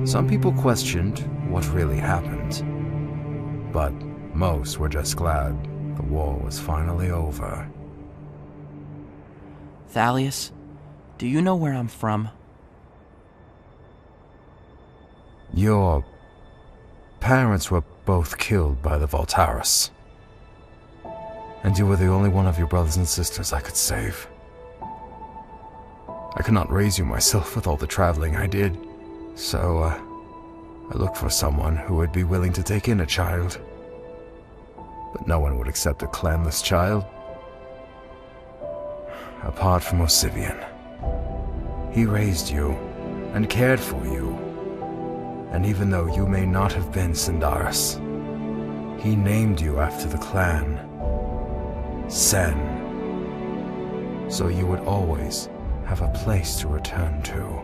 [SPEAKER 1] Some people questioned what really happened, but most were just glad the war was finally over.
[SPEAKER 6] Thalius, do you know where I'm from?
[SPEAKER 1] Your parents were both killed by the Voltaris, and you were the only one of your brothers and sisters I could save. I could not raise you myself with all the traveling I did, so I looked for someone who would be willing to take in a child. But no one would accept a clanless child. Apart from Osivian. He raised you and cared for you. And even though you may not have been Sindaris, he named you after the clan, Sen. So you would always have a place to return to.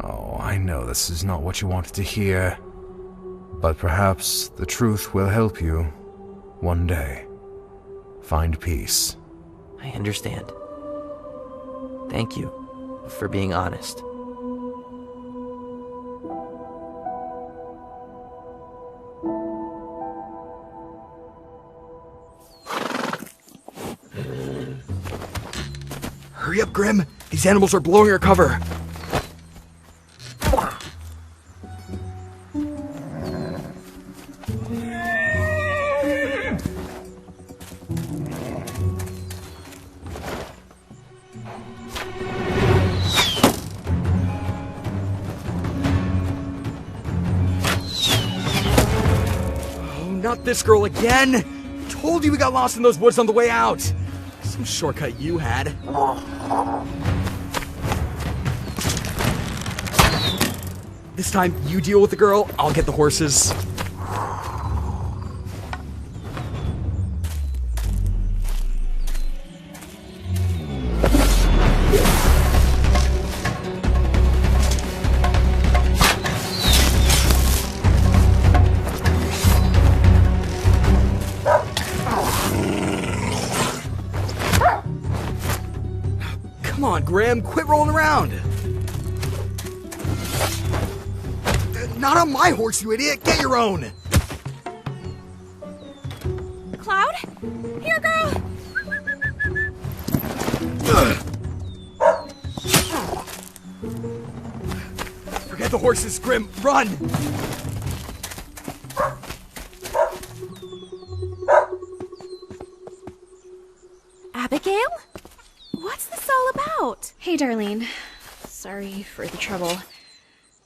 [SPEAKER 1] Oh, I know this is not what you wanted to hear, but perhaps the truth will help you one day find peace.
[SPEAKER 6] I understand. Thank you for being honest.
[SPEAKER 4] Hurry up, Grim! These animals are blowing our cover! Not this girl again! Told you we got lost in those woods on the way out! Some shortcut you had. This time, you deal with the girl, I'll get the horses. Come on, Graham, quit rolling around! Not on my horse, you idiot! Get your own!
[SPEAKER 16] Cloud? Here, girl!
[SPEAKER 4] Forget the horses, Grim! Run!
[SPEAKER 16] Abigail? What's this all about?
[SPEAKER 10] Hey, Darlene. Sorry for the trouble.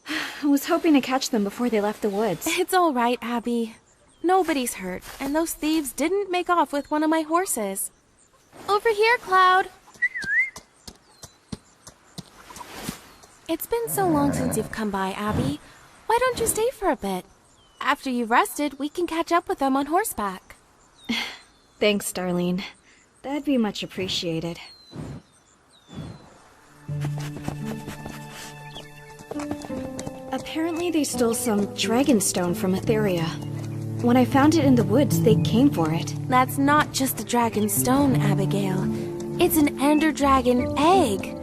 [SPEAKER 10] I was hoping to catch them before they left the woods.
[SPEAKER 16] It's all right, Abby. Nobody's hurt, and those thieves didn't make off with one of my horses. Over here, Cloud. It's been so long since you've come by, Abby. Why don't you stay for a bit? After you've rested, we can catch up with them on horseback.
[SPEAKER 10] Thanks, Darlene. That'd be much appreciated. Apparently they stole some dragonstone from Etheria. When I found it in the woods, they came for it.
[SPEAKER 16] That's not just a dragon stone, Abigail. It's an ender dragon egg.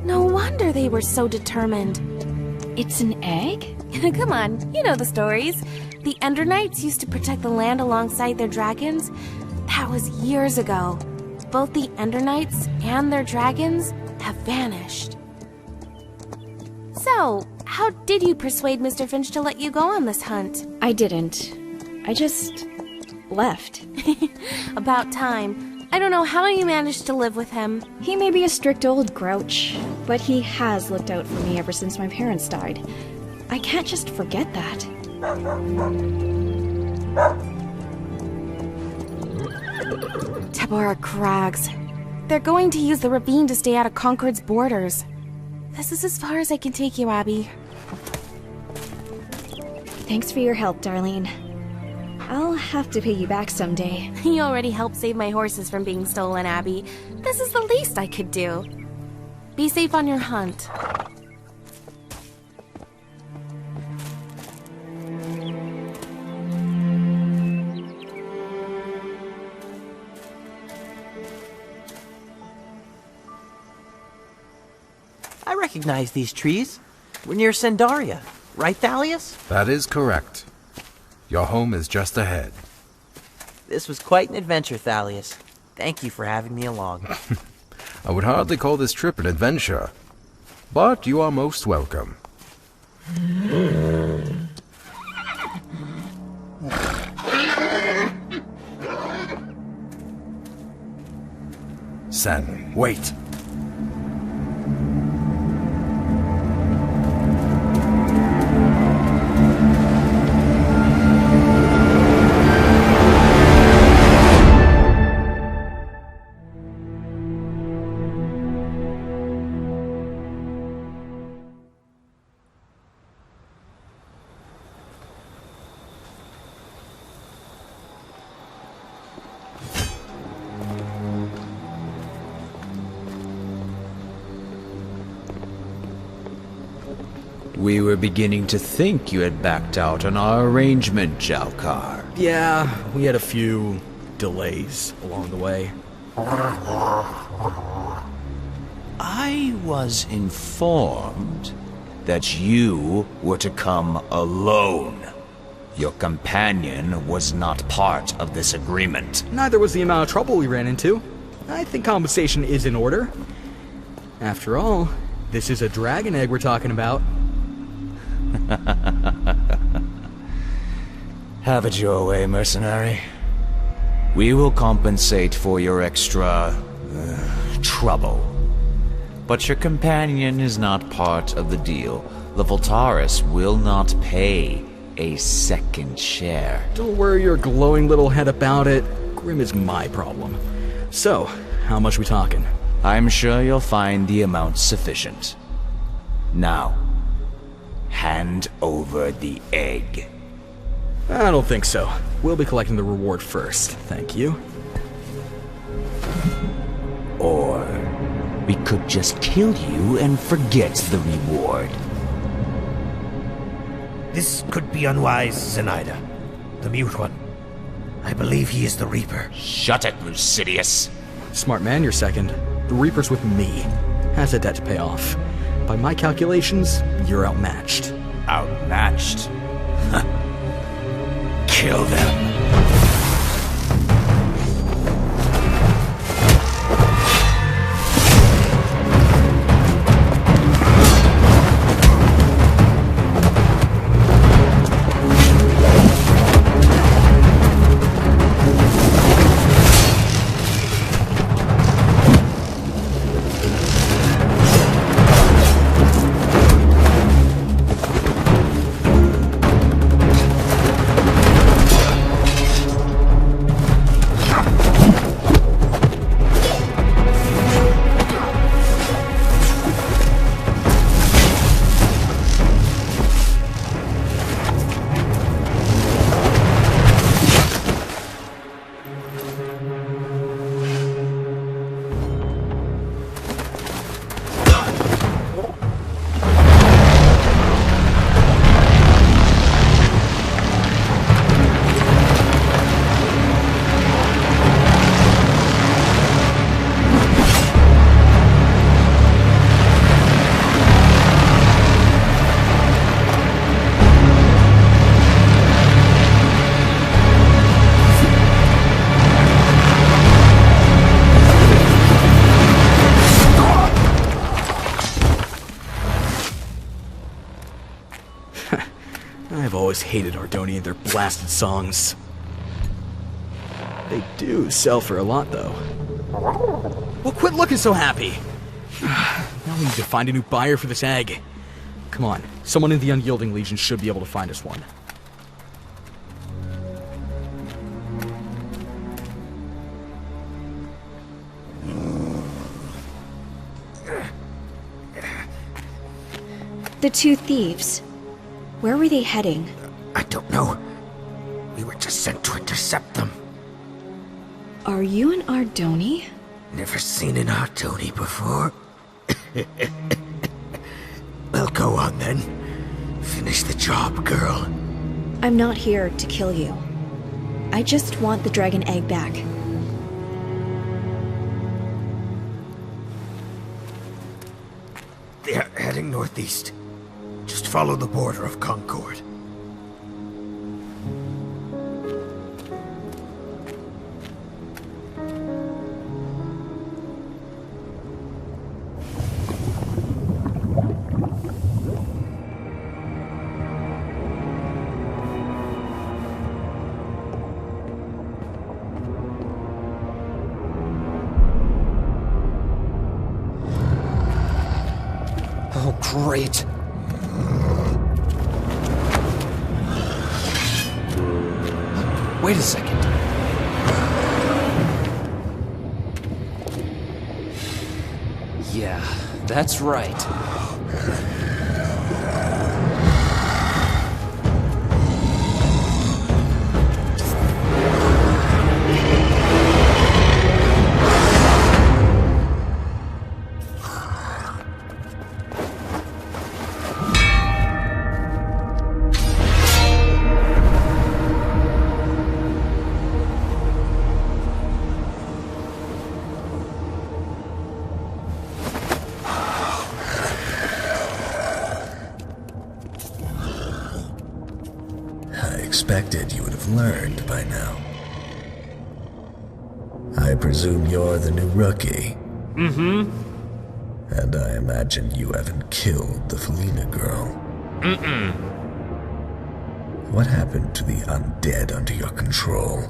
[SPEAKER 16] No wonder they were so determined.
[SPEAKER 10] It's an egg?
[SPEAKER 16] Come on, you know the stories. The Ender Knights used to protect the land alongside their dragons. That was years ago. Both the Ender Knights and their dragons have vanished. So, how did you persuade Mr. Finch to let you go on this hunt?
[SPEAKER 10] I didn't. I just left.
[SPEAKER 16] About time. I don't know how you managed to live with him.
[SPEAKER 10] He may be a strict old grouch, but he has looked out for me ever since my parents died. I can't just forget that.
[SPEAKER 16] Tabora Crags. They're going to use the ravine to stay out of Concord's borders. This is as far as I can take you, Abby.
[SPEAKER 10] Thanks for your help, Darlene. I'll have to pay you back someday.
[SPEAKER 16] You already helped save my horses from being stolen, Abby. This is the least I could do. Be safe on your hunt.
[SPEAKER 6] I recognize these trees. We're near Sendaria, right, Thalius?
[SPEAKER 1] That is correct. Your home is just ahead.
[SPEAKER 6] This was quite an adventure, Thalius. Thank you for having me along.
[SPEAKER 1] I would hardly call this trip an adventure, but you are most welcome. Sen, wait.
[SPEAKER 19] We were beginning to think you had backed out on our arrangement, Jalkar.
[SPEAKER 4] Yeah, we had a few delays along the way.
[SPEAKER 19] I was informed that you were to come alone. Your companion was not part of this agreement.
[SPEAKER 4] Neither was the amount of trouble we ran into. I think compensation is in order. After all, this is a dragon egg we're talking about.
[SPEAKER 19] Have it your way, mercenary. We will compensate for your extra trouble. But your companion is not part of the deal. The Voltaris will not pay a second share.
[SPEAKER 4] Don't worry your glowing little head about it. Grim is my problem. So, how much we talking?
[SPEAKER 19] I'm sure you'll find the amount sufficient. Now, hand over the egg.
[SPEAKER 4] I don't think so. We'll be collecting the reward first, thank you.
[SPEAKER 19] Or we could just kill you and forget the reward.
[SPEAKER 20] This could be unwise, Zenaida. The Mute One. I believe he is the Reaper.
[SPEAKER 19] Shut it, Lucidius.
[SPEAKER 4] Smart man, you're second. The Reaper's with me. Has a debt to pay off. By my calculations, you're outmatched.
[SPEAKER 19] Outmatched? Kill them.
[SPEAKER 4] I've always hated Ardoni and their blasted songs. They do sell for a lot, though. Well, quit looking so happy! Now we need to find a new buyer for this egg. Come on, someone in the Unyielding Legion should be able to find us one.
[SPEAKER 10] The two thieves. Where were they heading?
[SPEAKER 20] I don't know. We were just sent to intercept them.
[SPEAKER 10] Are you an Ardoni?
[SPEAKER 20] Never seen an Ardoni before. Well, go on then. Finish the job, girl.
[SPEAKER 10] I'm not here to kill you. I just want the dragon egg back.
[SPEAKER 20] They're heading northeast. Just follow the border of Concord.
[SPEAKER 9] Oh, great. Wait a second. Yeah, that's right.
[SPEAKER 21] Expected you would have learned by now. I presume you're the new rookie.
[SPEAKER 11] Mm-hmm.
[SPEAKER 21] And I imagine you haven't killed the Felina girl.
[SPEAKER 11] Mm-mm.
[SPEAKER 21] What happened to the undead under your control?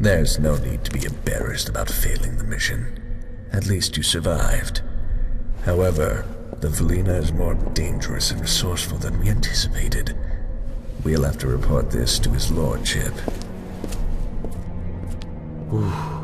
[SPEAKER 21] There's no need to be embarrassed about failing the mission. At least you survived. However, The Velina is more dangerous and resourceful than we anticipated. We'll have to report this to his lordship. Ooh.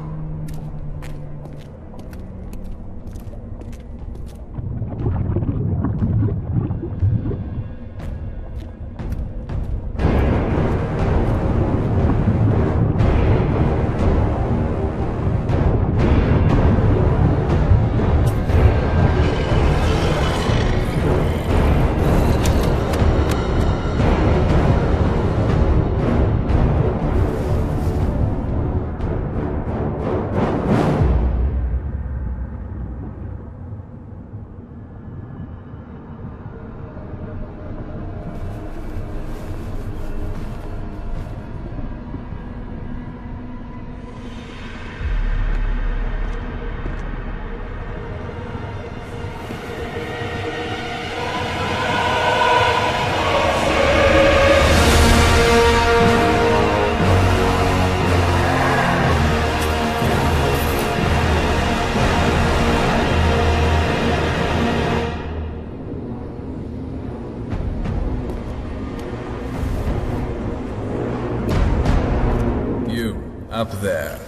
[SPEAKER 21] Up there.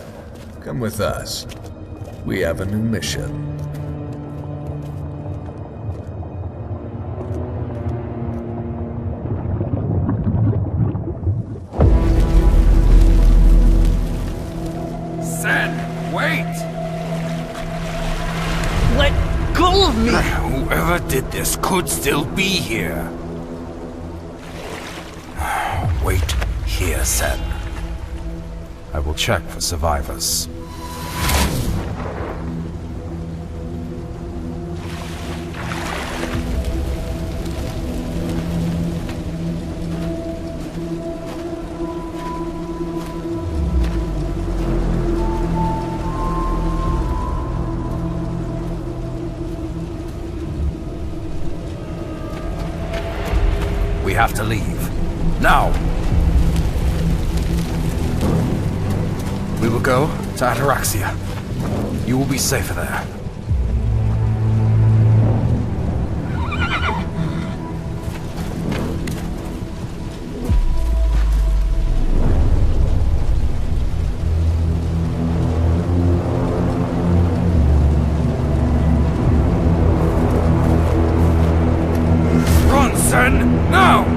[SPEAKER 21] Come with us. We have a new mission.
[SPEAKER 3] Sen, wait!
[SPEAKER 11] Let go of me!
[SPEAKER 3] Whoever did this could still be here. Wait here, Sen.
[SPEAKER 1] I will check for survivors. We have to leave. Now! We will go to Ataraxia. You will be safer there.
[SPEAKER 3] Run, Sen! Now!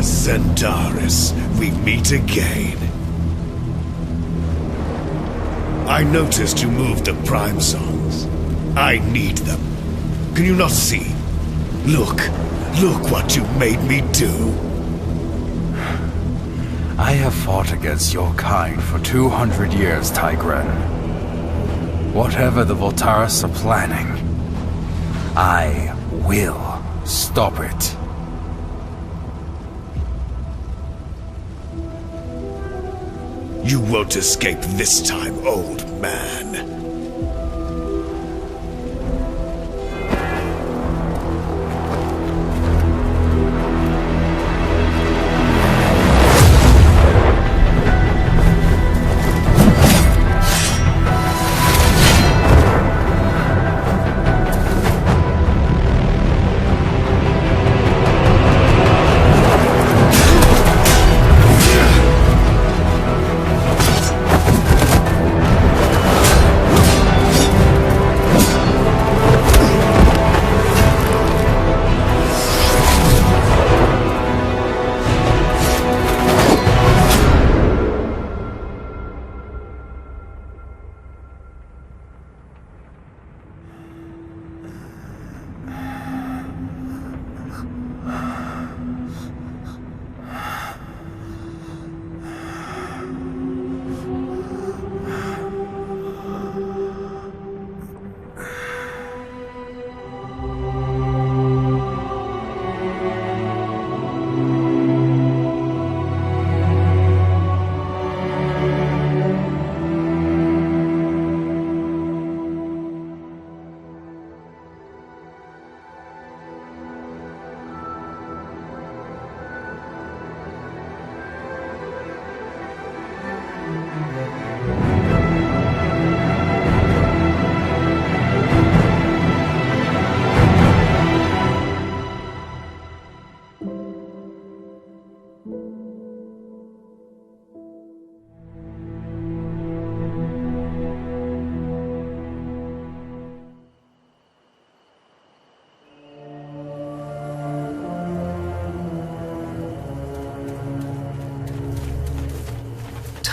[SPEAKER 22] Centaurus, we meet again. I noticed you moved the Prime Songs. I need them. Can you not see? Look what you made me do.
[SPEAKER 1] I have fought against your kind for 200 years, Tigran. Whatever the Voltaris are planning, I will stop it.
[SPEAKER 22] You won't escape this time, old man.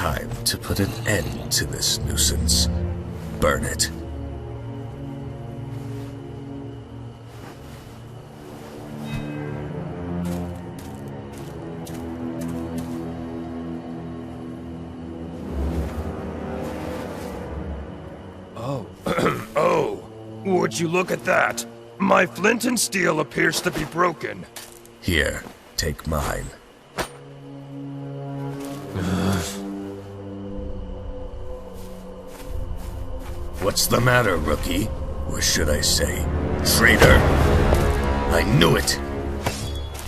[SPEAKER 21] time to put an end to this nuisance. Burn it.
[SPEAKER 2] Oh, would you look at that? My flint and steel appears to be broken.
[SPEAKER 21] Here, take mine. What's the matter, rookie? Or should I say, traitor? I knew it!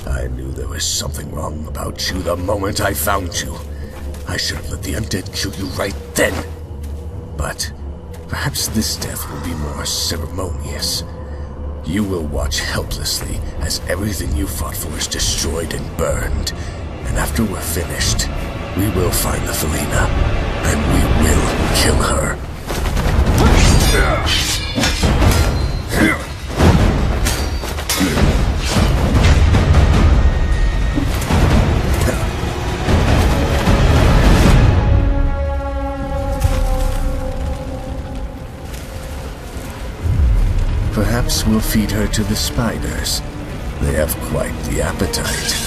[SPEAKER 21] I knew there was something wrong about you the moment I found you. I should have let the undead kill you right then. But perhaps this death will be more ceremonious. You will watch helplessly as everything you fought for is destroyed and burned. And after we're finished, we will find the Felina, and we will kill her. Perhaps we'll feed her to the spiders. They have quite the appetite.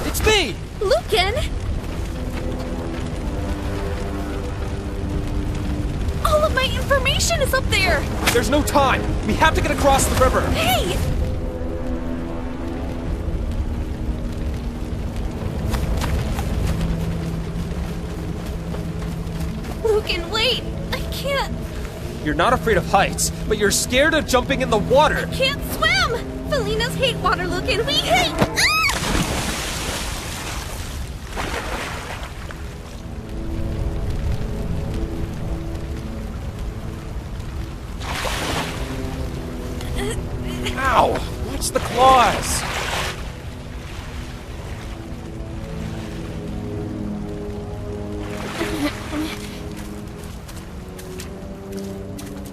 [SPEAKER 9] It's me!
[SPEAKER 16] Lucan! All of my information is up there!
[SPEAKER 9] There's no time! We have to get across the river!
[SPEAKER 16] Hey! Lucan, wait! I can't!
[SPEAKER 9] You're not afraid of heights, but you're scared of jumping in the water!
[SPEAKER 16] I can't swim! Felinas hate water, Lucan! We hate... Ah!
[SPEAKER 9] Ow! Watch the claws!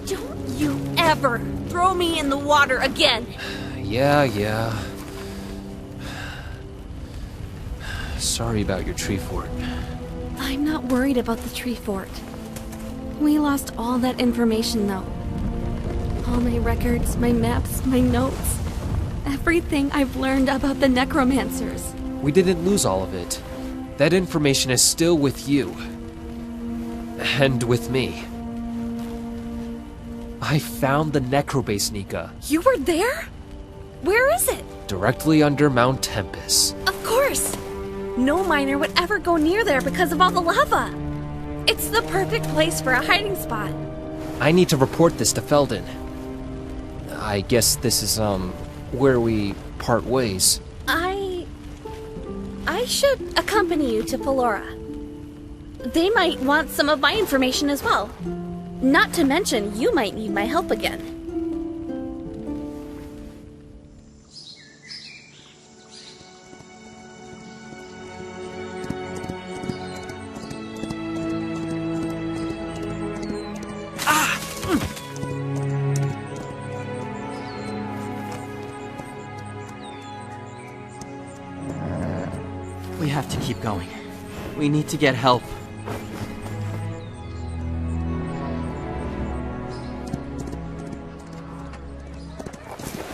[SPEAKER 16] Don't you ever throw me in the water again!
[SPEAKER 9] Yeah. Sorry about your tree fort.
[SPEAKER 10] I'm not worried about the tree fort. We lost all that information, though. All my records, my maps, my notes. Everything I've learned about the necromancers.
[SPEAKER 9] We didn't lose all of it. That information is still with you. And with me. I found the necrobase, Nika.
[SPEAKER 16] You were there? Where is it?
[SPEAKER 9] Directly under Mount Tempest.
[SPEAKER 16] Of course! No miner would ever go near there because of all the lava. It's the perfect place for a hiding spot.
[SPEAKER 9] I need to report this to Felden. I guess this is, where we part ways.
[SPEAKER 16] I should accompany you to Pelora. They might want some of my information as well. Not to mention, you might need my help again.
[SPEAKER 6] We have to keep going. We need to get help.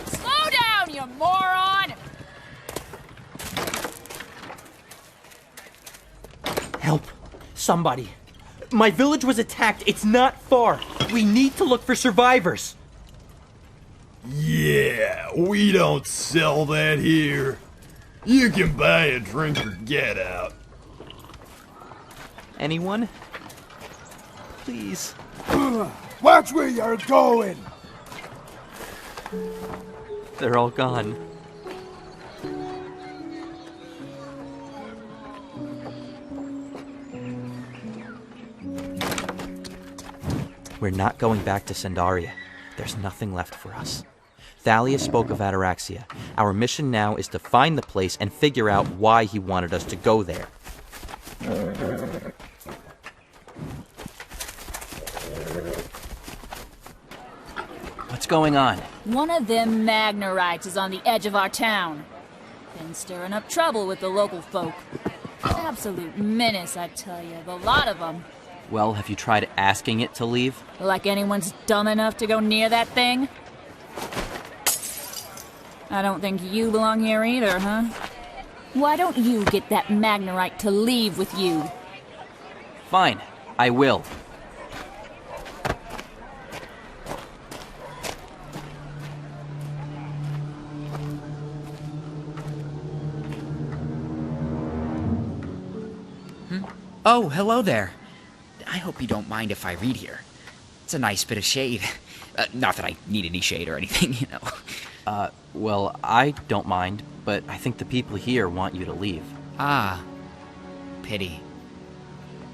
[SPEAKER 8] Slow down, you moron!
[SPEAKER 11] Help. Somebody. My village was attacked. It's not far. We need to look for survivors.
[SPEAKER 23] Yeah, we don't sell that here. You can buy a drink or get out.
[SPEAKER 6] Anyone? Please.
[SPEAKER 23] Watch where you're going!
[SPEAKER 6] They're all gone. We're not going back to Sandaria. There's nothing left for us. Thalius spoke of Ataraxia. Our mission now is to find the place and figure out why he wanted us to go there. What's going on?
[SPEAKER 8] One of them Magnerites is on the edge of our town. Been stirring up trouble with the local folk. Absolute menace, I tell you. The lot of them.
[SPEAKER 6] Well, have you tried asking it to leave?
[SPEAKER 8] Like anyone's dumb enough to go near that thing? I don't think you belong here either, huh? Why don't you get that Magnerite to leave with you?
[SPEAKER 6] Fine, I will.
[SPEAKER 7] Oh, hello there. I hope you don't mind if I read here. It's a nice bit of shade. Not that I need any shade or anything, you know.
[SPEAKER 6] Well, I don't mind, but I think the people here want you to leave.
[SPEAKER 7] Ah, pity.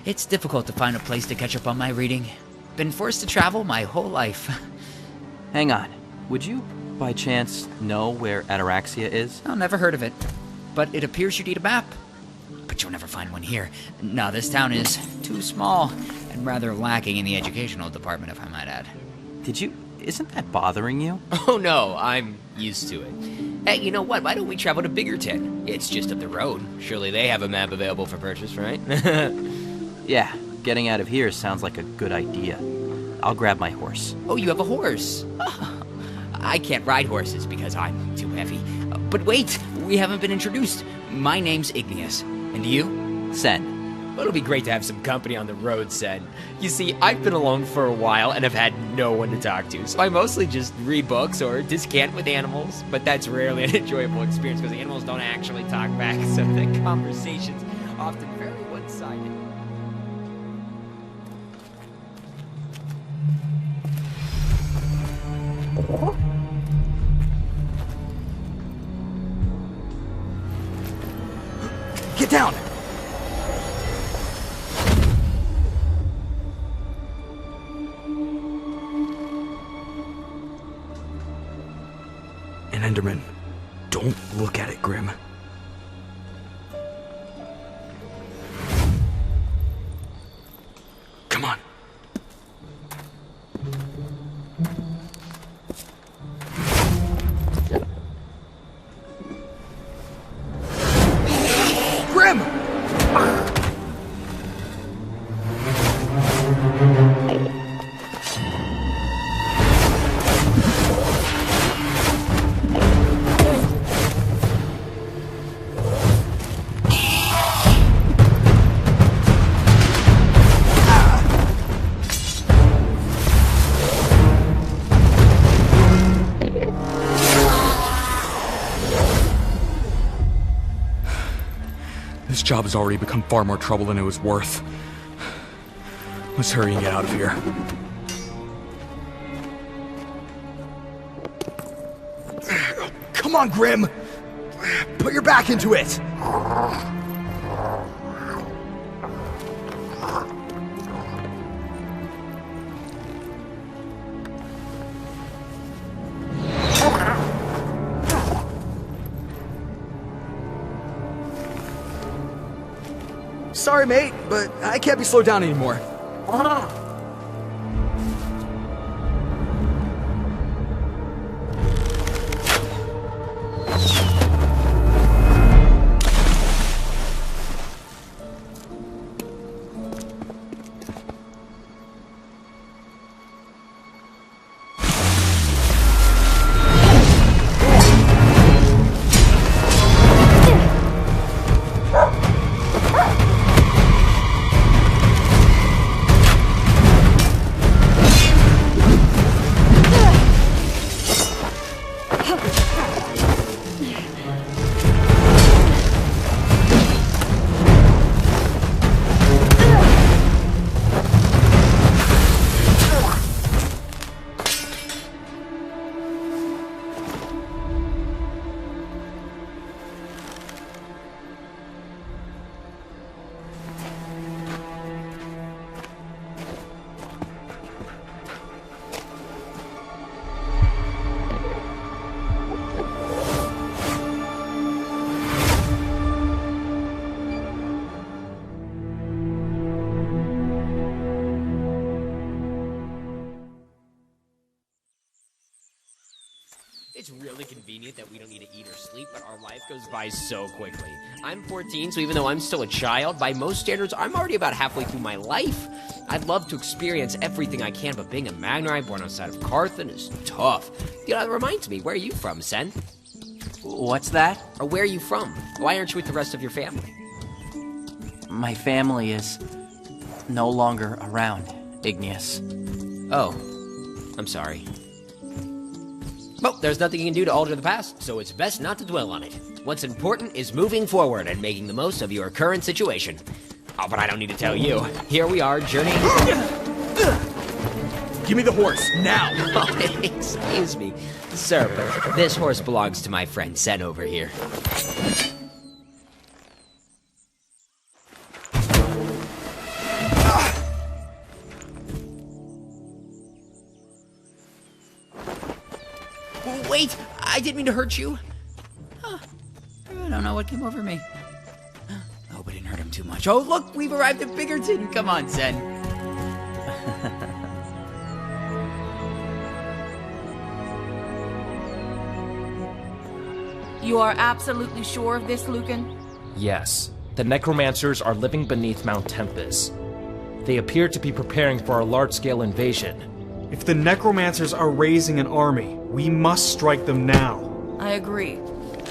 [SPEAKER 7] It's difficult to find a place to catch up on my reading. Been forced to travel my whole life.
[SPEAKER 6] Hang on. Would you, by chance, know where Ataraxia is?
[SPEAKER 7] I've never heard of it, but it appears you need a map. But you'll never find one here. No, this town is too small and rather lacking in the educational department, if I might add.
[SPEAKER 6] Isn't that bothering you?
[SPEAKER 13] Oh no, I'm used to it. Hey, you know what? Why don't we travel to Biggerton? It's just up the road. Surely they have a map available for purchase, right?
[SPEAKER 6] Yeah, getting out of here sounds like a good idea. I'll grab my horse.
[SPEAKER 7] Oh, you have a horse? Oh, I can't ride horses because I'm too heavy. But wait, we haven't been introduced. My name's Igneous. And you?
[SPEAKER 6] Sen.
[SPEAKER 13] Well, it'll be great to have some company on the road, Sen. You see, I've been alone for a while and have had no one to talk to, so I mostly just read books or descant with animals, but that's rarely an enjoyable experience because the animals don't actually talk back, so the conversation's often very one-sided.
[SPEAKER 4] Get down! An Enderman. Don't look at it, Grim. Come on. Grim! This job has already become far more trouble than it was worth. Let's hurry and get out of here. Come on, Grim! Put your back into it! Sorry, mate, but I can't be slowed down anymore.
[SPEAKER 13] It's really convenient that we don't need to eat or sleep, but our life goes by so quickly. I'm 14, so even though I'm still a child, by most standards, I'm already about halfway through my life. I'd love to experience everything I can, but being a Magnerite born outside of Carthan is tough. You know, that reminds me, where are you from, Sen?
[SPEAKER 6] What's that?
[SPEAKER 13] Or where are you from? Why aren't you with the rest of your family?
[SPEAKER 6] My family is no longer around, Igneous.
[SPEAKER 13] Oh, I'm sorry. Well, there's nothing you can do to alter the past, so it's best not to dwell on it. What's important is moving forward and making the most of your current situation. Oh, but I don't need to tell you. Here we are, journeying...
[SPEAKER 4] Give me the horse, now!
[SPEAKER 13] Oh, excuse me. Sir, but this horse belongs to my friend Sen over here. Wait! I didn't mean to hurt you.
[SPEAKER 7] I don't know what came over me. Hope I didn't hurt him too much. Oh, look! We've arrived at Biggerton! Come on, Sen.
[SPEAKER 5] You are absolutely sure of this, Lucan?
[SPEAKER 9] Yes. The necromancers are living beneath Mount Tempest. They appear to be preparing for a large-scale invasion.
[SPEAKER 14] If the necromancers are raising an army, we must strike them now.
[SPEAKER 5] I agree.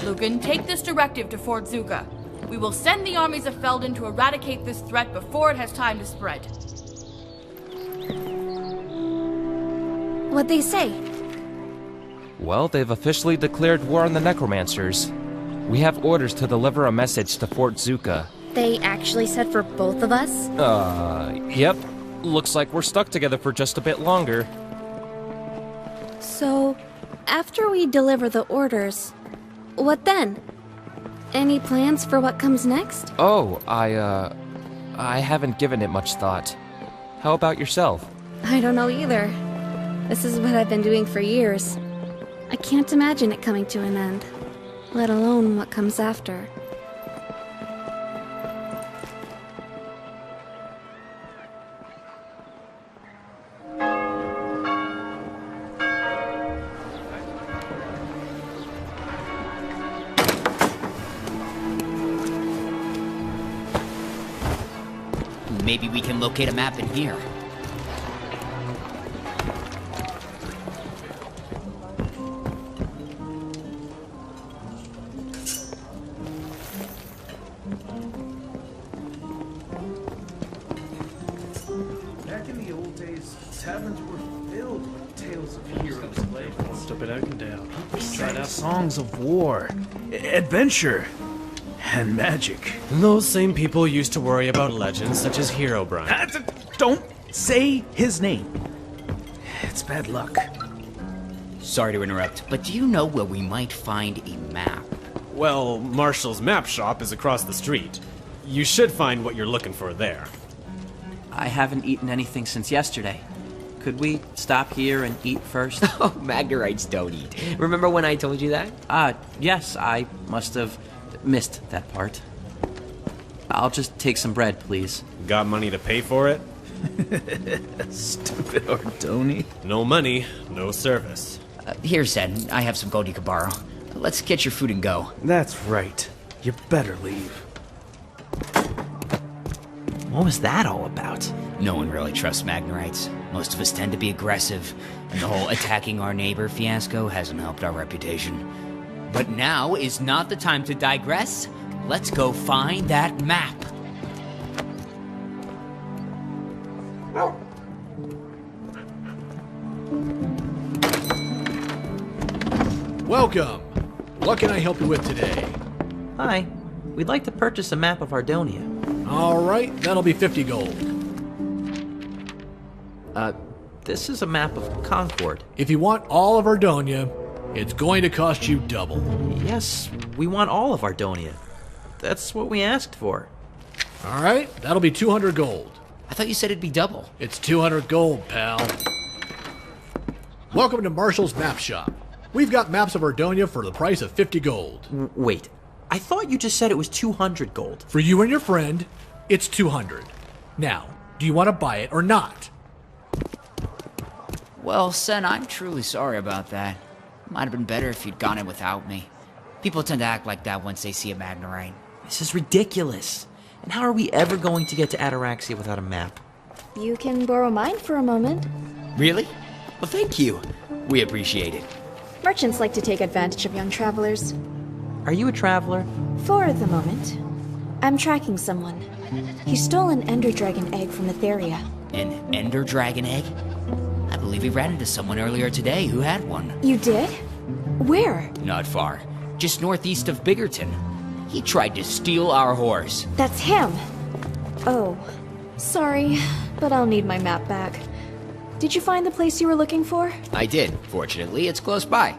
[SPEAKER 5] Lucan, take this directive to Fort Zuka. We will send the armies of Felden to eradicate this threat before it has time to spread.
[SPEAKER 10] What'd they say?
[SPEAKER 9] Well, they've officially declared war on the necromancers. We have orders to deliver a message to Fort Zuka.
[SPEAKER 10] They actually said for both of us?
[SPEAKER 9] Yep. Looks like we're stuck together for just a bit longer.
[SPEAKER 10] So, after we deliver the orders, what then? Any plans for what comes next?
[SPEAKER 9] Oh, I haven't given it much thought. How about yourself?
[SPEAKER 10] I don't know either. This is what I've been doing for years. I can't imagine it coming to an end, let alone what comes after.
[SPEAKER 7] Maybe we can locate a map in here.
[SPEAKER 14] Back in the old days, taverns were filled with tales of heroes, legends, up and out and down. People sang songs of war, adventure, and magic.
[SPEAKER 15] Those same people used to worry about legends such as Herobrine.
[SPEAKER 14] Don't say his name. It's bad luck.
[SPEAKER 7] Sorry to interrupt, but do you know where we might find a map?
[SPEAKER 15] Well, Marshall's map shop is across the street. You should find what you're looking for there.
[SPEAKER 6] I haven't eaten anything since yesterday. Could we stop here and eat first?
[SPEAKER 13] Oh, Magnerites don't eat. Remember when I told you that?
[SPEAKER 6] Yes, I must have missed that part. I'll just take some bread, please.
[SPEAKER 15] Got money to pay for it?
[SPEAKER 14] Stupid Ordoni.
[SPEAKER 15] No money, no service.
[SPEAKER 7] Here, Sen. I have some gold you could borrow. Let's get your food and go.
[SPEAKER 14] That's right. You better leave.
[SPEAKER 6] What was that all about?
[SPEAKER 7] No one really trusts Magnerites. Most of us tend to be aggressive, and the whole attacking our neighbor fiasco hasn't helped our reputation. But now is not the time to digress. Let's go find that map.
[SPEAKER 24] Welcome. What can I help you with today?
[SPEAKER 6] Hi. We'd like to purchase a map of Ardonia.
[SPEAKER 24] All right, that'll be 50 gold.
[SPEAKER 6] This is a map of Concord.
[SPEAKER 24] If you want all of Ardonia, it's going to cost you double.
[SPEAKER 6] Yes, we want all of Ardonia. That's what we asked for.
[SPEAKER 24] All right, that'll be 200 gold.
[SPEAKER 7] I thought you said it'd be double.
[SPEAKER 24] It's 200 gold, pal. Welcome to Marshall's Map Shop. We've got maps of Ardonia for the price of 50 gold.
[SPEAKER 6] Wait, I thought you just said it was 200 gold.
[SPEAKER 24] For you and your friend, it's 200. Now, do you want to buy it or not?
[SPEAKER 7] Well, Sen, I'm truly sorry about that. Might have been better if you'd gone in without me. People tend to act like that once they see a Magnerite.
[SPEAKER 6] This is ridiculous. And how are we ever going to get to Ataraxia without a map?
[SPEAKER 12] You can borrow mine for a moment.
[SPEAKER 7] Really? Well, thank you. We appreciate it.
[SPEAKER 12] Merchants like to take advantage of young travelers.
[SPEAKER 6] Are you a traveler?
[SPEAKER 12] For the moment. I'm tracking someone. He stole an Ender Dragon egg from Etheria.
[SPEAKER 7] An Ender Dragon egg? I believe we ran into someone earlier today who had one.
[SPEAKER 12] You did? Where?
[SPEAKER 7] Not far. Just northeast of Biggerton. He tried to steal our horse.
[SPEAKER 12] That's him. Oh, sorry, but I'll need my map back. Did you find the place you were looking for?
[SPEAKER 7] I did. Fortunately, it's close by.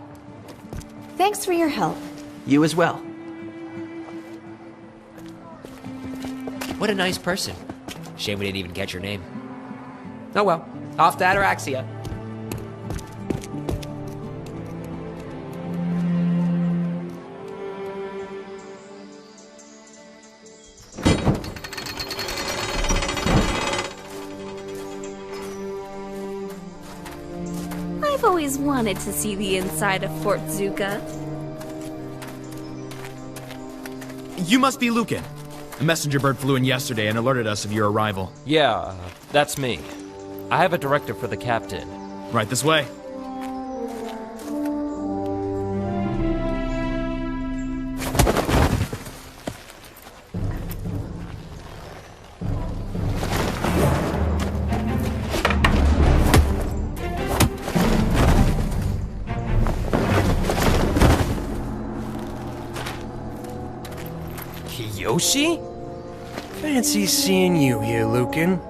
[SPEAKER 12] Thanks for your help.
[SPEAKER 6] You as well.
[SPEAKER 7] What a nice person. Shame we didn't even catch your name. Oh well, off to Ataraxia.
[SPEAKER 10] I've always wanted to see the inside of Fort Zuka.
[SPEAKER 17] You must be Lucan. A messenger bird flew in yesterday and alerted us of your arrival.
[SPEAKER 9] Yeah, that's me. I have a directive for the captain.
[SPEAKER 17] Right this way.
[SPEAKER 9] Kiyoshi?
[SPEAKER 18] Fancy seeing you here, Lucan.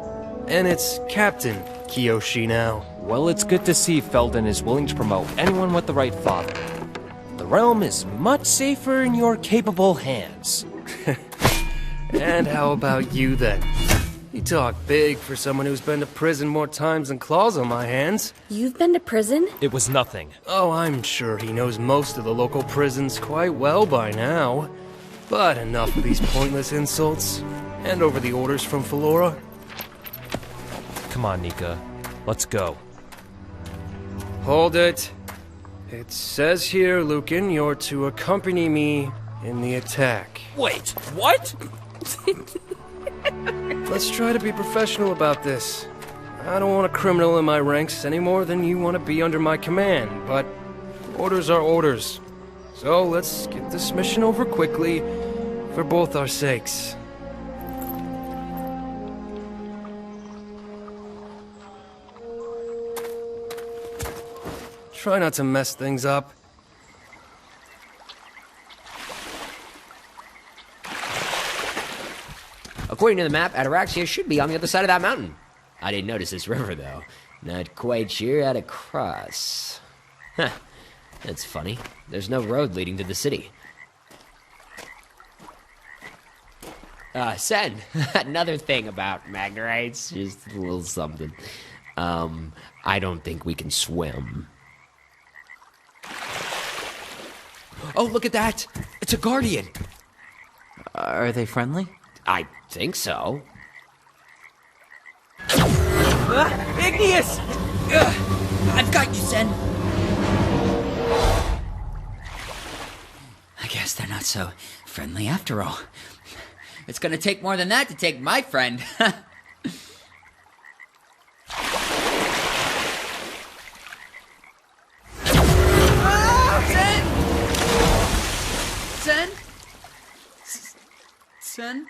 [SPEAKER 18] And it's Captain Kiyoshi now.
[SPEAKER 9] Well, it's good to see Felden is willing to promote anyone with the right father. The realm is much safer in your capable hands.
[SPEAKER 18] And how about you then? You talk big for someone who's been to prison more times than claws on my hands.
[SPEAKER 10] You've been to prison?
[SPEAKER 9] It was nothing.
[SPEAKER 18] Oh, I'm sure he knows most of the local prisons quite well by now. But enough of these pointless insults. Hand over the orders from Flora.
[SPEAKER 9] Come on, Nika. Let's go.
[SPEAKER 18] Hold it. It says here, Lucan, you're to accompany me in the attack.
[SPEAKER 9] Wait, what?
[SPEAKER 18] Let's try to be professional about this. I don't want a criminal in my ranks any more than you want to be under my command, but orders are orders. So let's get this mission over quickly, for both our sakes. Try not to mess things up.
[SPEAKER 7] According to the map, Ataraxia should be on the other side of that mountain. I didn't notice this river, though. Not quite sure how to cross. Huh. That's funny. There's no road leading to the city. Sen, another thing about Magnerites, just a little something. I don't think we can swim. Oh, look at that! It's a guardian!
[SPEAKER 6] Are they friendly?
[SPEAKER 7] I think so. Igneous! I've got you, Sen. I guess they're not so friendly after all. It's gonna take more than that to take my friend. Sen? Sen?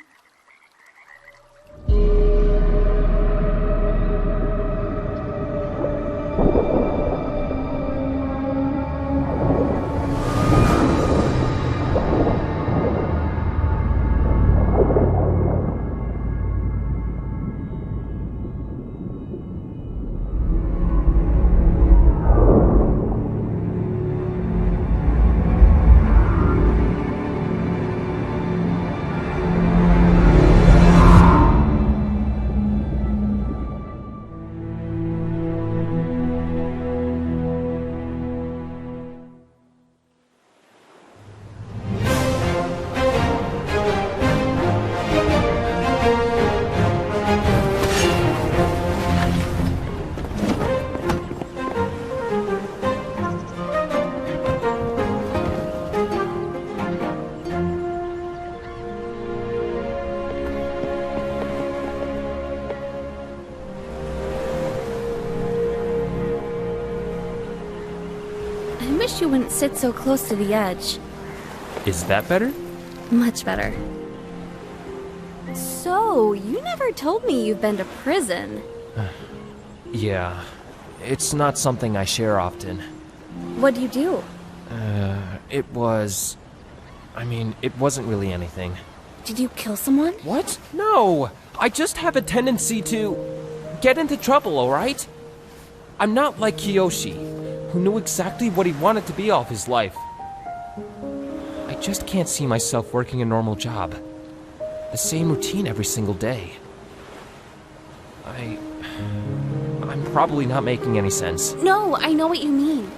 [SPEAKER 10] wish you wouldn't sit so close to the edge.
[SPEAKER 9] Is that better?
[SPEAKER 10] Much better. So, you never told me you've been to prison.
[SPEAKER 9] Yeah. It's not something I share often.
[SPEAKER 10] What do you do?
[SPEAKER 9] It wasn't really anything.
[SPEAKER 10] Did you kill someone?
[SPEAKER 9] What? No! I just have a tendency to get into trouble, alright? I'm not like Kiyoshi, who knew exactly what he wanted to be all of his life. I just can't see myself working a normal job. The same routine every single day. I'm probably not making any sense.
[SPEAKER 10] No, I know what you mean.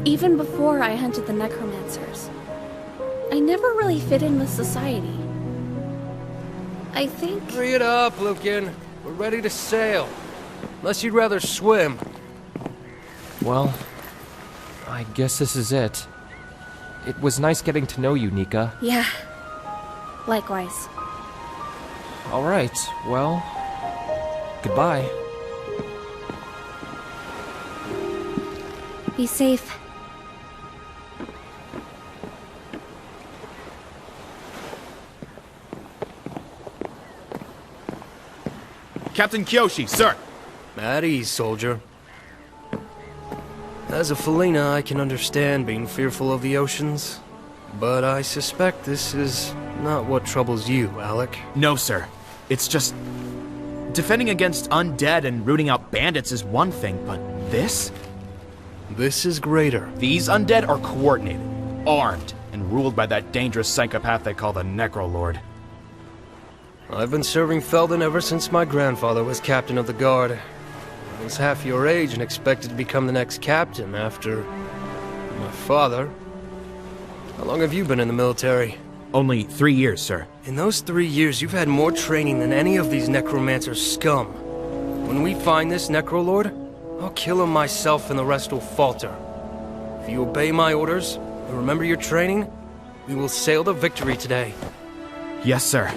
[SPEAKER 10] Even before I hunted the necromancers, I never really fit in with society. I think...
[SPEAKER 18] Hurry it up, Lucan. We're ready to sail. Unless you'd rather swim.
[SPEAKER 9] Well, I guess this is it. It was nice getting to know you, Nika.
[SPEAKER 10] Yeah. Likewise.
[SPEAKER 9] Alright, well... Goodbye.
[SPEAKER 10] Be safe.
[SPEAKER 17] Captain Kyoshi, sir!
[SPEAKER 18] At ease, soldier. As a Felina, I can understand being fearful of the oceans. But I suspect this is not what troubles you, Alec.
[SPEAKER 17] No, sir. It's just... defending against undead and rooting out bandits is one thing, but this?
[SPEAKER 18] This is greater.
[SPEAKER 17] These undead are coordinated, armed, and ruled by that dangerous psychopath they call the Necrolord.
[SPEAKER 18] I've been serving Felden ever since my grandfather was captain of the guard. I was half your age and expected to become the next captain after... my father. How long have you been in the military?
[SPEAKER 17] Only 3 years, sir.
[SPEAKER 18] In those 3 years, you've had more training than any of these necromancer scum. When we find this Necrolord, I'll kill him myself and the rest will falter. If you obey my orders, and remember your training, we will sail to victory today.
[SPEAKER 17] Yes, sir.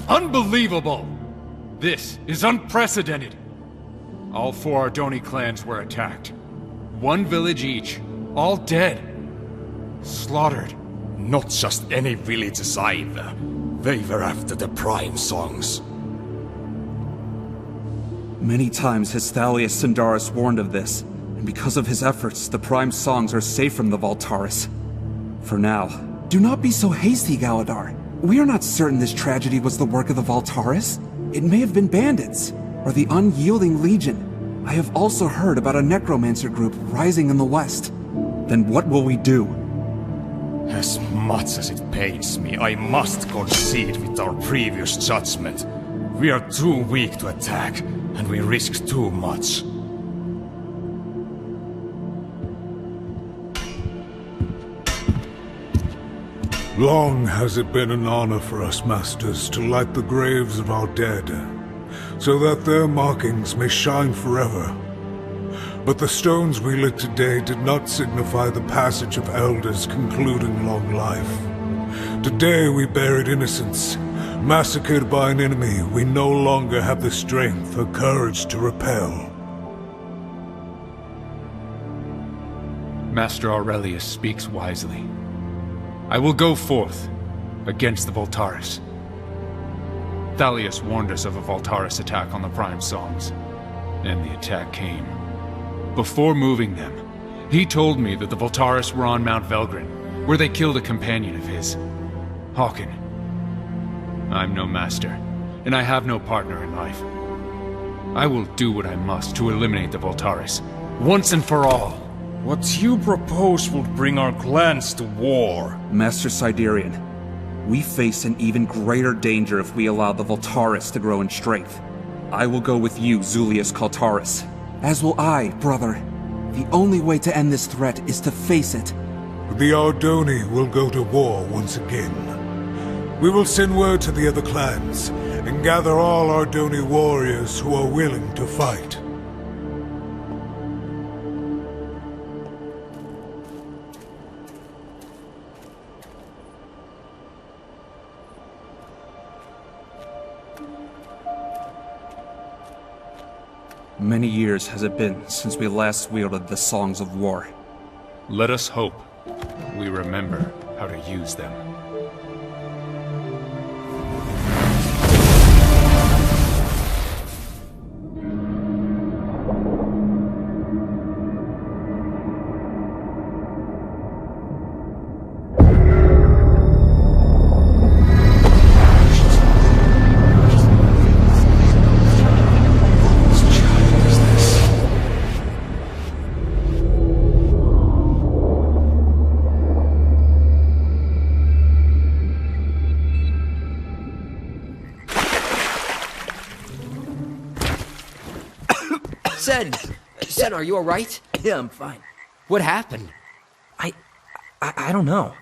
[SPEAKER 1] Unbelievable! This is unprecedented! All 4 Ardoni clans were attacked. 1 village each. All dead. Slaughtered.
[SPEAKER 21] Not just any villages either. They were after the Prime Songs.
[SPEAKER 3] Many times has Thalius Sindaris warned of this, and because of his efforts, the Prime Songs are safe from the Valtaris. For now. Do not be so hasty, Galadar. We are not certain this tragedy was the work of the Valtaris. It may have been bandits, or the Unyielding Legion. I have also heard about a necromancer group rising in the west. Then what will we do?
[SPEAKER 21] As much as it pains me, I must concede with our previous judgment. We are too weak to attack, and we risk too much.
[SPEAKER 19] Long has it been an honor for us, Masters, to light the graves of our dead, so that their markings may shine forever. But the stones we lit today did not signify the passage of elders concluding long life. Today we buried innocents, massacred by an enemy we no longer have the strength or courage to repel.
[SPEAKER 1] Master Aurelius speaks wisely. I will go forth against the Voltaris. Thalius warned us of a Voltaris attack on the Prime Songs, and the attack came. Before moving them, he told me that the Voltaris were on Mount Velgrin, where they killed a companion of his, Hawken. I'm no master, and I have no partner in life. I will do what I must to eliminate the Voltaris, once and for all.
[SPEAKER 2] What you propose will bring our clans to war.
[SPEAKER 3] Master Siderian, we face an even greater danger if we allow the Voltaris to grow in strength. I will go with you, Zulius Kaltaris. As will I, brother. The only way to end this threat is to face it.
[SPEAKER 19] The Ardoni will go to war once again. We will send word to the other clans, and gather all Ardoni warriors who are willing to fight.
[SPEAKER 3] Many years has it been since we last wielded the Songs of War.
[SPEAKER 1] Let us hope we remember how to use them.
[SPEAKER 13] Sen, are you alright?
[SPEAKER 6] Yeah, I'm fine.
[SPEAKER 13] What happened?
[SPEAKER 6] I don't know.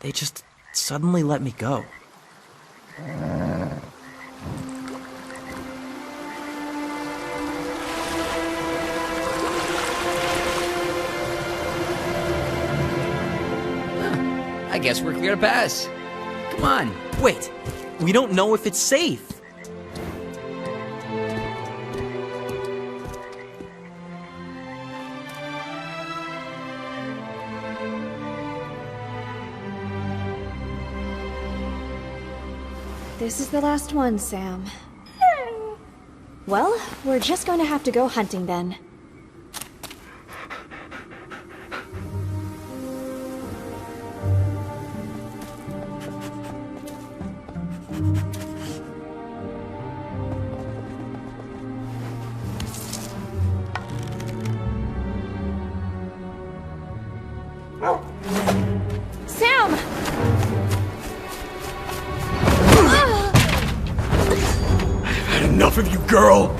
[SPEAKER 6] They just suddenly let me go.
[SPEAKER 13] I guess we're clear to pass. Come on.
[SPEAKER 6] Wait, we don't know if it's safe.
[SPEAKER 12] This is the last one, Sam. Well, we're just going to have to go hunting then. Sam!
[SPEAKER 17] Enough of you, girl!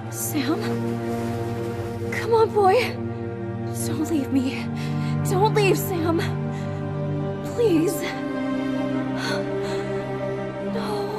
[SPEAKER 12] Sam? Come on, boy. Don't leave me. Don't leave, Sam. Please. No.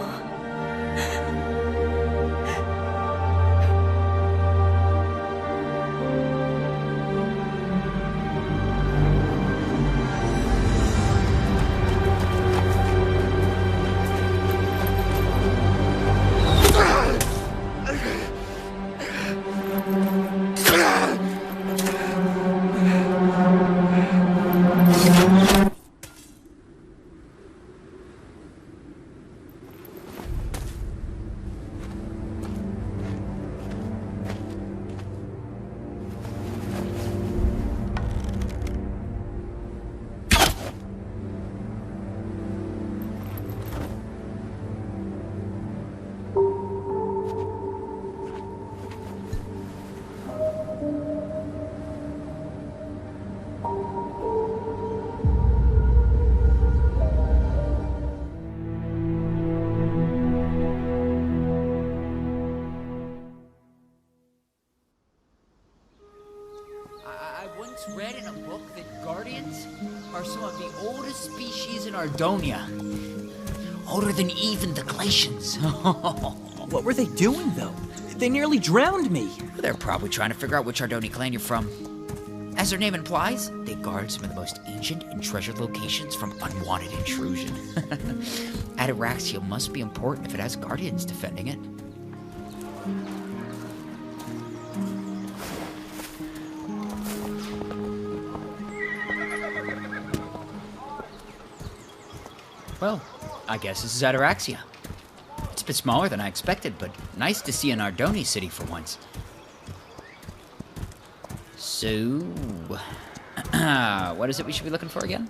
[SPEAKER 7] once read in a book that guardians are some of the oldest species in Ardonia. Older than even the glacians.
[SPEAKER 6] What were they doing, though? They nearly drowned me.
[SPEAKER 7] They're probably trying to figure out which Ardoni clan you're from. As their name implies, they guard some of the most ancient and treasured locations from unwanted intrusion. Ataraxia must be important if it has guardians defending it. Well, I guess this is Ataraxia. It's a bit smaller than I expected, but nice to see an Ardoni city for once. So, what is it we should be looking for again?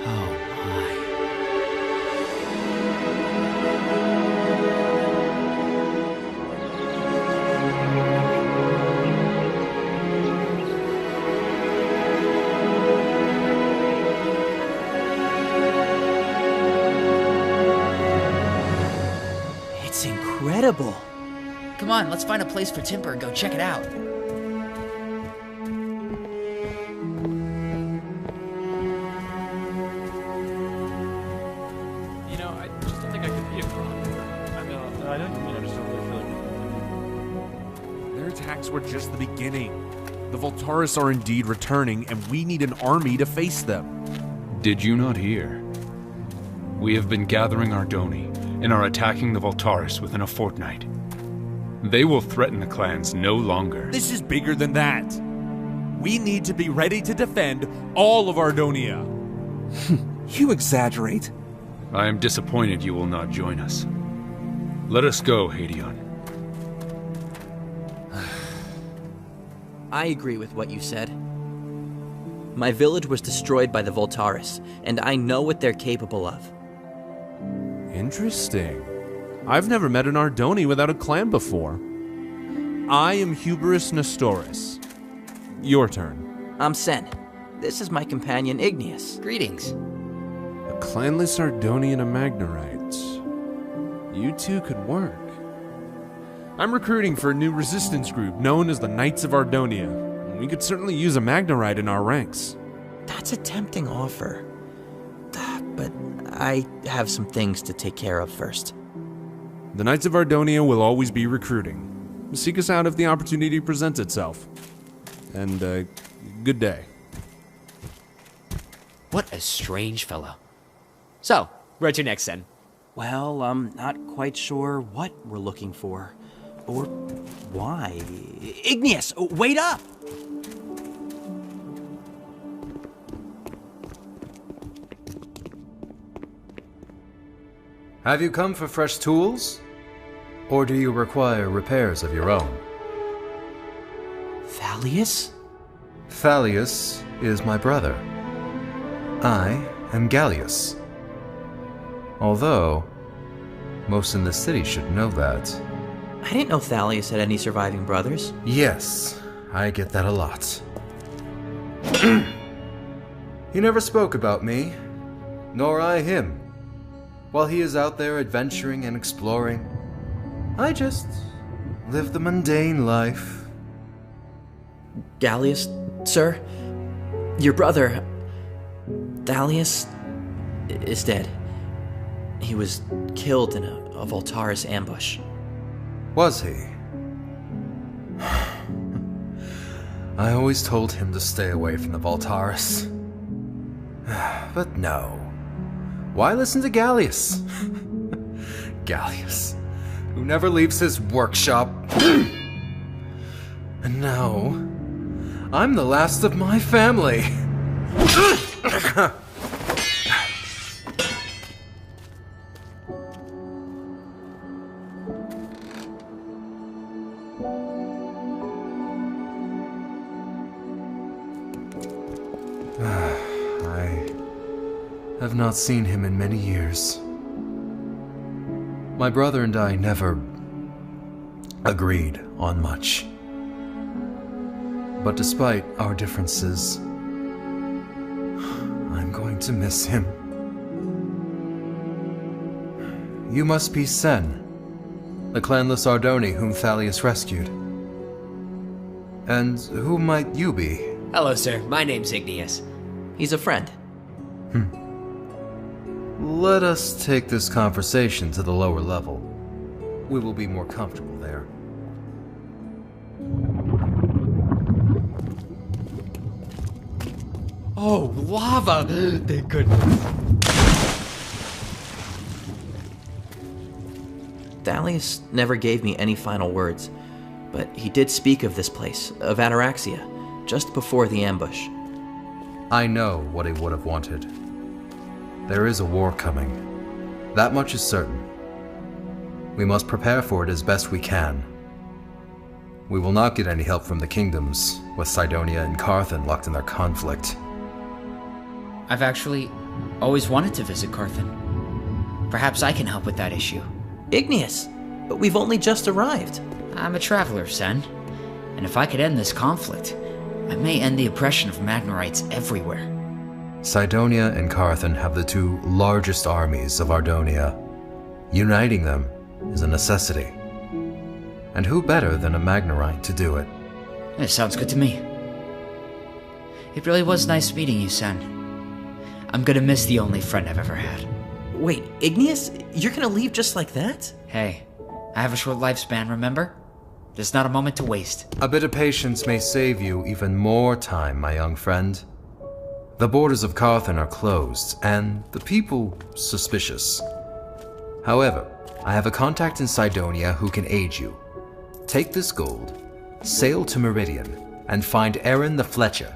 [SPEAKER 7] Oh my.
[SPEAKER 6] It's incredible.
[SPEAKER 7] Come on, let's find a place for Timber and go check it out.
[SPEAKER 2] You know, I just don't think I could be a Kron. I know I just don't really feel like
[SPEAKER 11] Their attacks were just the beginning. The Voltaris are indeed returning, and we need an army to face them.
[SPEAKER 1] Did you not hear? We have been gathering Ardoni and are attacking the Voltaris within a fortnight. They will threaten the clans no longer.
[SPEAKER 11] This is bigger than that. We need to be ready to defend all of Ardonia.
[SPEAKER 3] You exaggerate.
[SPEAKER 1] I am disappointed you will not join us. Let us go, Hadion.
[SPEAKER 6] I agree with what you said. My village was destroyed by the Voltaris, and I know what they're capable of.
[SPEAKER 11] Interesting. I've never met an Ardoni without a clan before. I am Hubris Nestoris. Your turn.
[SPEAKER 6] I'm Sen. This is my companion Igneous.
[SPEAKER 7] Greetings.
[SPEAKER 11] A clanless Ardoni and a Magnerite. You two could work. I'm recruiting for a new resistance group known as the Knights of Ardonia. We could certainly use a Magnerite in our ranks.
[SPEAKER 6] That's a tempting offer. But I have some things to take care of first.
[SPEAKER 11] The Knights of Ardonia will always be recruiting. Seek us out if the opportunity presents itself. And, good day.
[SPEAKER 7] What a strange fellow. So, where's your next, Sen?
[SPEAKER 6] Well, I'm not quite sure what we're looking for. Or why. Igneous, wait up!
[SPEAKER 16] Have you come for fresh tools? Or do you require repairs of your own?
[SPEAKER 6] Thalius?
[SPEAKER 16] Thalius is my brother. I am Gallius. Although, most in the city should know that.
[SPEAKER 6] I didn't know Thalius had any surviving brothers.
[SPEAKER 16] Yes, I get that a lot. He never spoke about me, nor I him. While he is out there adventuring and exploring, I just live the mundane life.
[SPEAKER 6] Gallius, sir, your brother, Thalius, is dead. He was killed in a Voltaris ambush.
[SPEAKER 16] Was he? I always told him to stay away from the Voltaris. But no. Why listen to Gallius? Gallius, who never leaves his workshop. And now, I'm the last of my family. I have not seen him in many years. My brother and I never agreed on much. But despite our differences, I'm going to miss him. You must be Sen, the clanless Ardoni whom Thalius rescued. And who might you be?
[SPEAKER 7] Hello, sir. My name's Igneous.
[SPEAKER 6] He's a friend.
[SPEAKER 16] Let us take this conversation to the lower level. We will be more comfortable there.
[SPEAKER 13] Oh, lava! Thank goodness.
[SPEAKER 6] Thalius never gave me any final words, but he did speak of this place, of Ataraxia, just before the ambush.
[SPEAKER 16] I know what he would have wanted. There is a war coming. That much is certain. We must prepare for it as best we can. We will not get any help from the kingdoms, with Cydonia and Carthan locked in their conflict.
[SPEAKER 7] I've actually always wanted to visit Carthan. Perhaps I can help with that issue.
[SPEAKER 6] Igneous, but we've only just arrived.
[SPEAKER 7] I'm a traveler, Sen. And if I could end this conflict, I may end the oppression of Magnerites everywhere.
[SPEAKER 16] Cydonia and Carthan have the two largest armies of Ardonia. Uniting them is a necessity. And who better than a Magnerite to do it?
[SPEAKER 7] It sounds good to me. It really was nice meeting you, Sen. I'm gonna miss the only friend I've ever had.
[SPEAKER 6] Wait, Igneous? You're gonna leave just like that?
[SPEAKER 7] Hey, I have a short lifespan, remember? There's not a moment to waste.
[SPEAKER 16] A bit of patience may save you even more time, my young friend. The borders of Carthan are closed, and the people suspicious. However, I have a contact in Cydonia who can aid you. Take this gold, sail to Meridian, and find Aaron the Fletcher.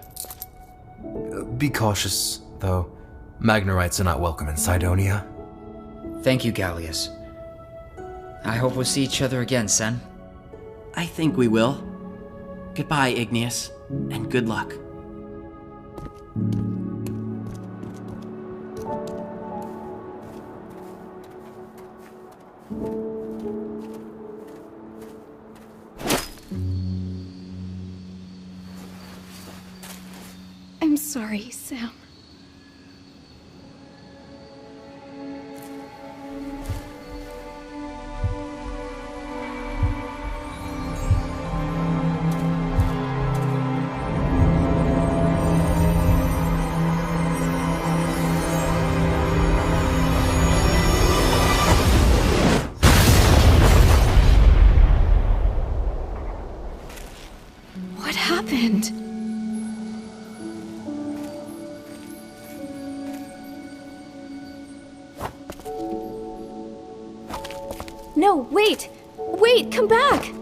[SPEAKER 16] Be cautious, though. Magnerites are not welcome in Cydonia.
[SPEAKER 7] Thank you, Gallius. I hope we'll see each other again, Sen.
[SPEAKER 6] I think we will. Goodbye, Igneous, and good luck.
[SPEAKER 10] I'm sorry, Sam. What happened? No, wait! Wait, come back!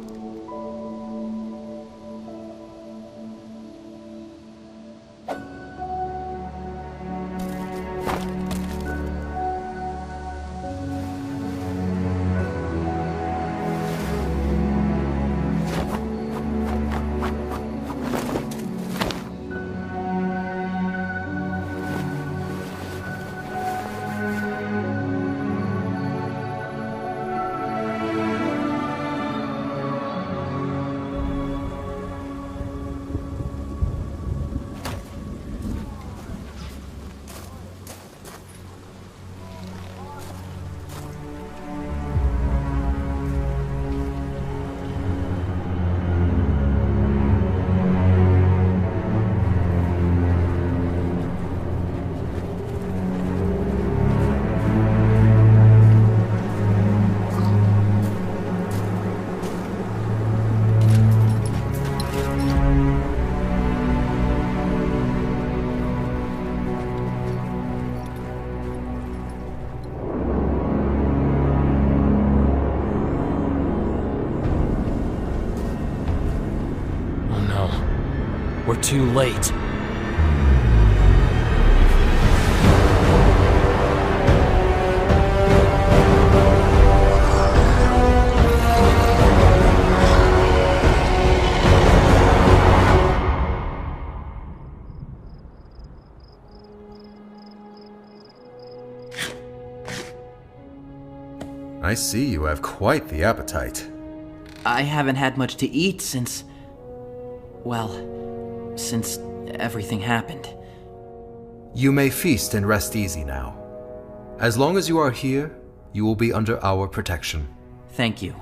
[SPEAKER 13] We're too late.
[SPEAKER 16] I see you have quite the appetite.
[SPEAKER 6] I haven't had much to eat since... well, since everything happened.
[SPEAKER 16] You may feast and rest easy now. As long as you are here, you will be under our protection.
[SPEAKER 6] Thank you.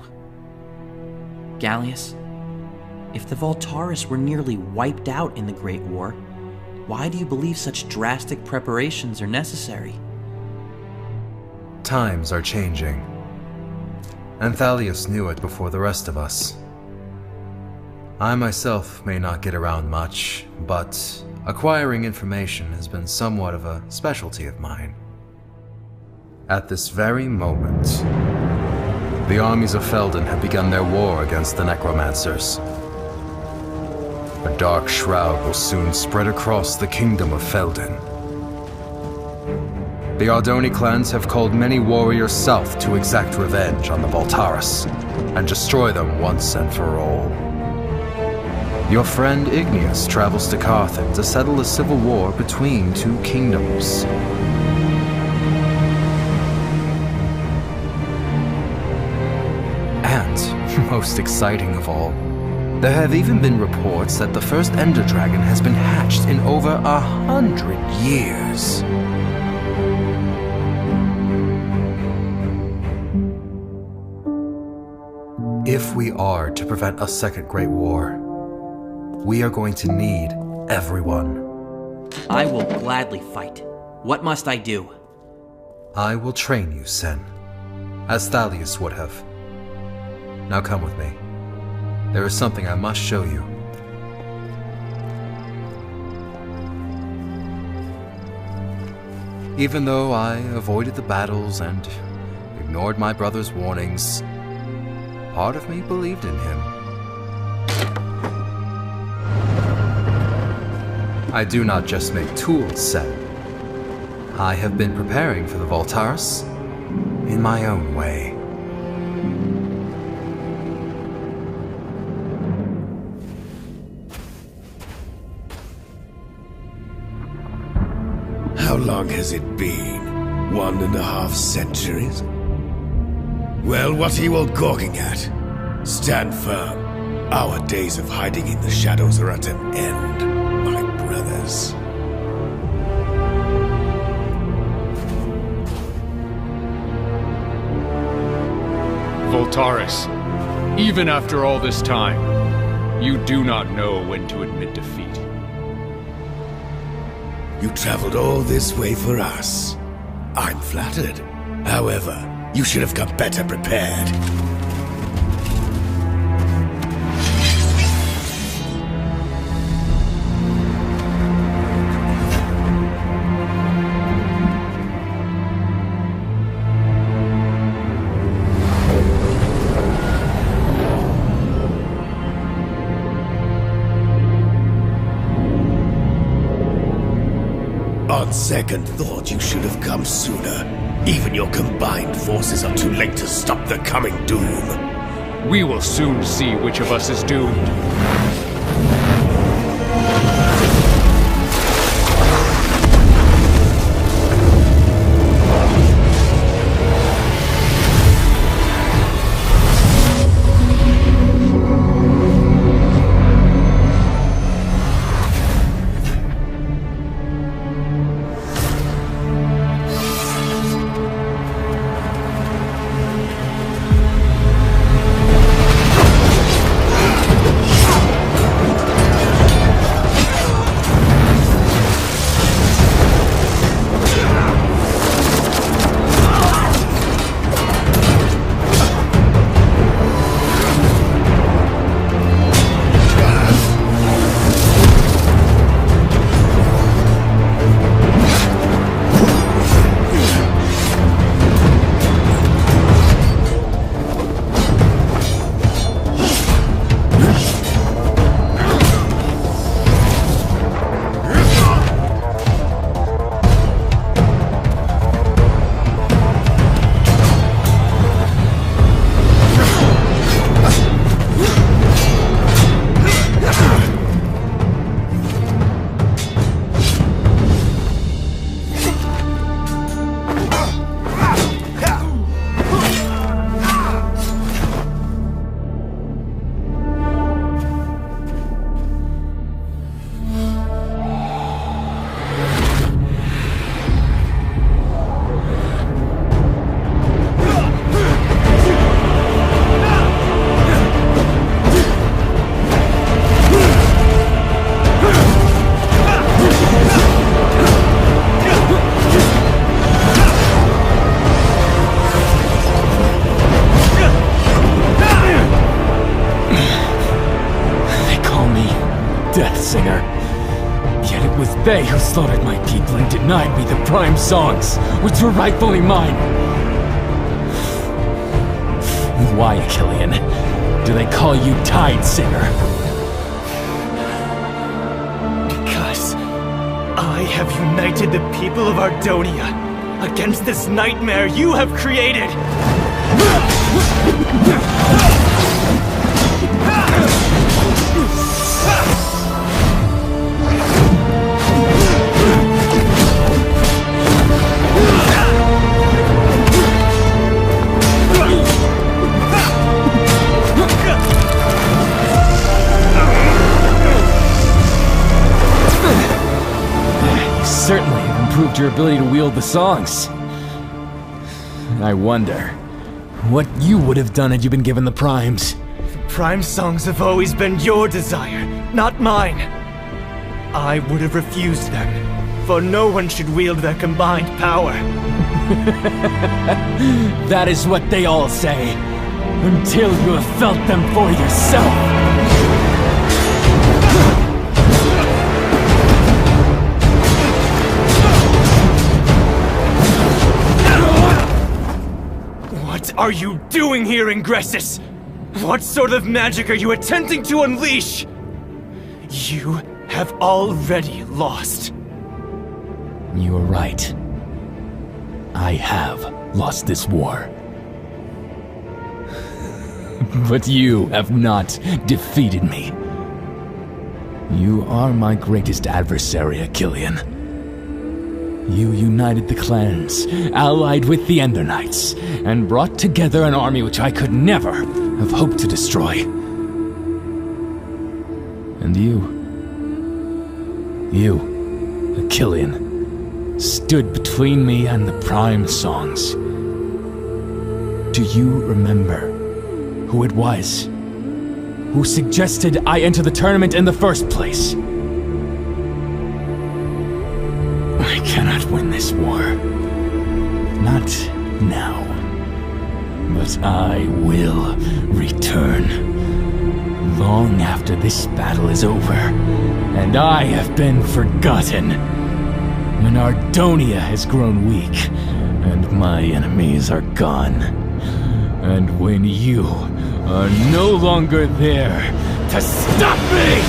[SPEAKER 6] Gallius, If the Voltaris were nearly wiped out in the Great War, why do you believe such drastic preparations are necessary?
[SPEAKER 16] Times are changing. And Thalius knew it before the rest of us. I myself may not get around much, but acquiring information has been somewhat of a specialty of mine. At this very moment, the armies of Felden have begun their war against the Necromancers. A dark shroud will soon spread across the kingdom of Felden. The Ardoni clans have called many warriors south to exact revenge on the Voltaris and destroy them once and for all. Your friend Igneous travels to Carthon to settle a civil war between two kingdoms. And, most exciting of all, there have even been reports that the first Ender Dragon has been hatched in over 100 years. If we are to prevent a second Great War, we are going to need everyone.
[SPEAKER 6] I will gladly fight. What must I do?
[SPEAKER 16] I will train you, Sen, as Thalius would have. Now come with me. There is something I must show you. Even though I avoided the battles and ignored my brother's warnings, part of me believed in him. I do not just make tools, Sen. I have been preparing for the Voltaris in my own way.
[SPEAKER 21] How long has it been? 1.5 centuries? Well, what are you all gawking at? Stand firm. Our days of hiding in the shadows are at an end, my brothers.
[SPEAKER 1] Voltaris, even after all this time, you do not know when to admit defeat.
[SPEAKER 21] You traveled all this way for us. I'm flattered. However, you should have come better prepared. On second thought, you should have come sooner. Even your combined forces are too late to stop the coming doom.
[SPEAKER 1] We will soon see which of us is doomed.
[SPEAKER 8] death singer. Yet it was they who slaughtered my people and denied me the prime songs, which were rightfully mine. Why, Killian, do they call you Tide Singer? Because I have united the people of Ardonia against this nightmare you have created! Certainly have improved your ability to wield the songs. I wonder what you would have done had you been given the primes. The prime songs have always been your desire, not mine. I would have refused them, for no one should wield their combined power. That is what they all say, until you have felt them for yourself. What are you doing here, Ingressus? What sort of magic are you attempting to unleash? You have already lost. You are right. I have lost this war. But you have not defeated me. You are my greatest adversary, Killian. You united the clans, allied with the Ender Knights, and brought together an army which I could never have hoped to destroy. And you, Killian, stood between me and the prime songs. Do you remember who it was who suggested I enter the tournament in the first place? I cannot win this war. Not now. But I will return. Long after this battle is over, and I have been forgotten. When Ardonia has grown weak, and my enemies are gone. And when you are no longer there to stop me!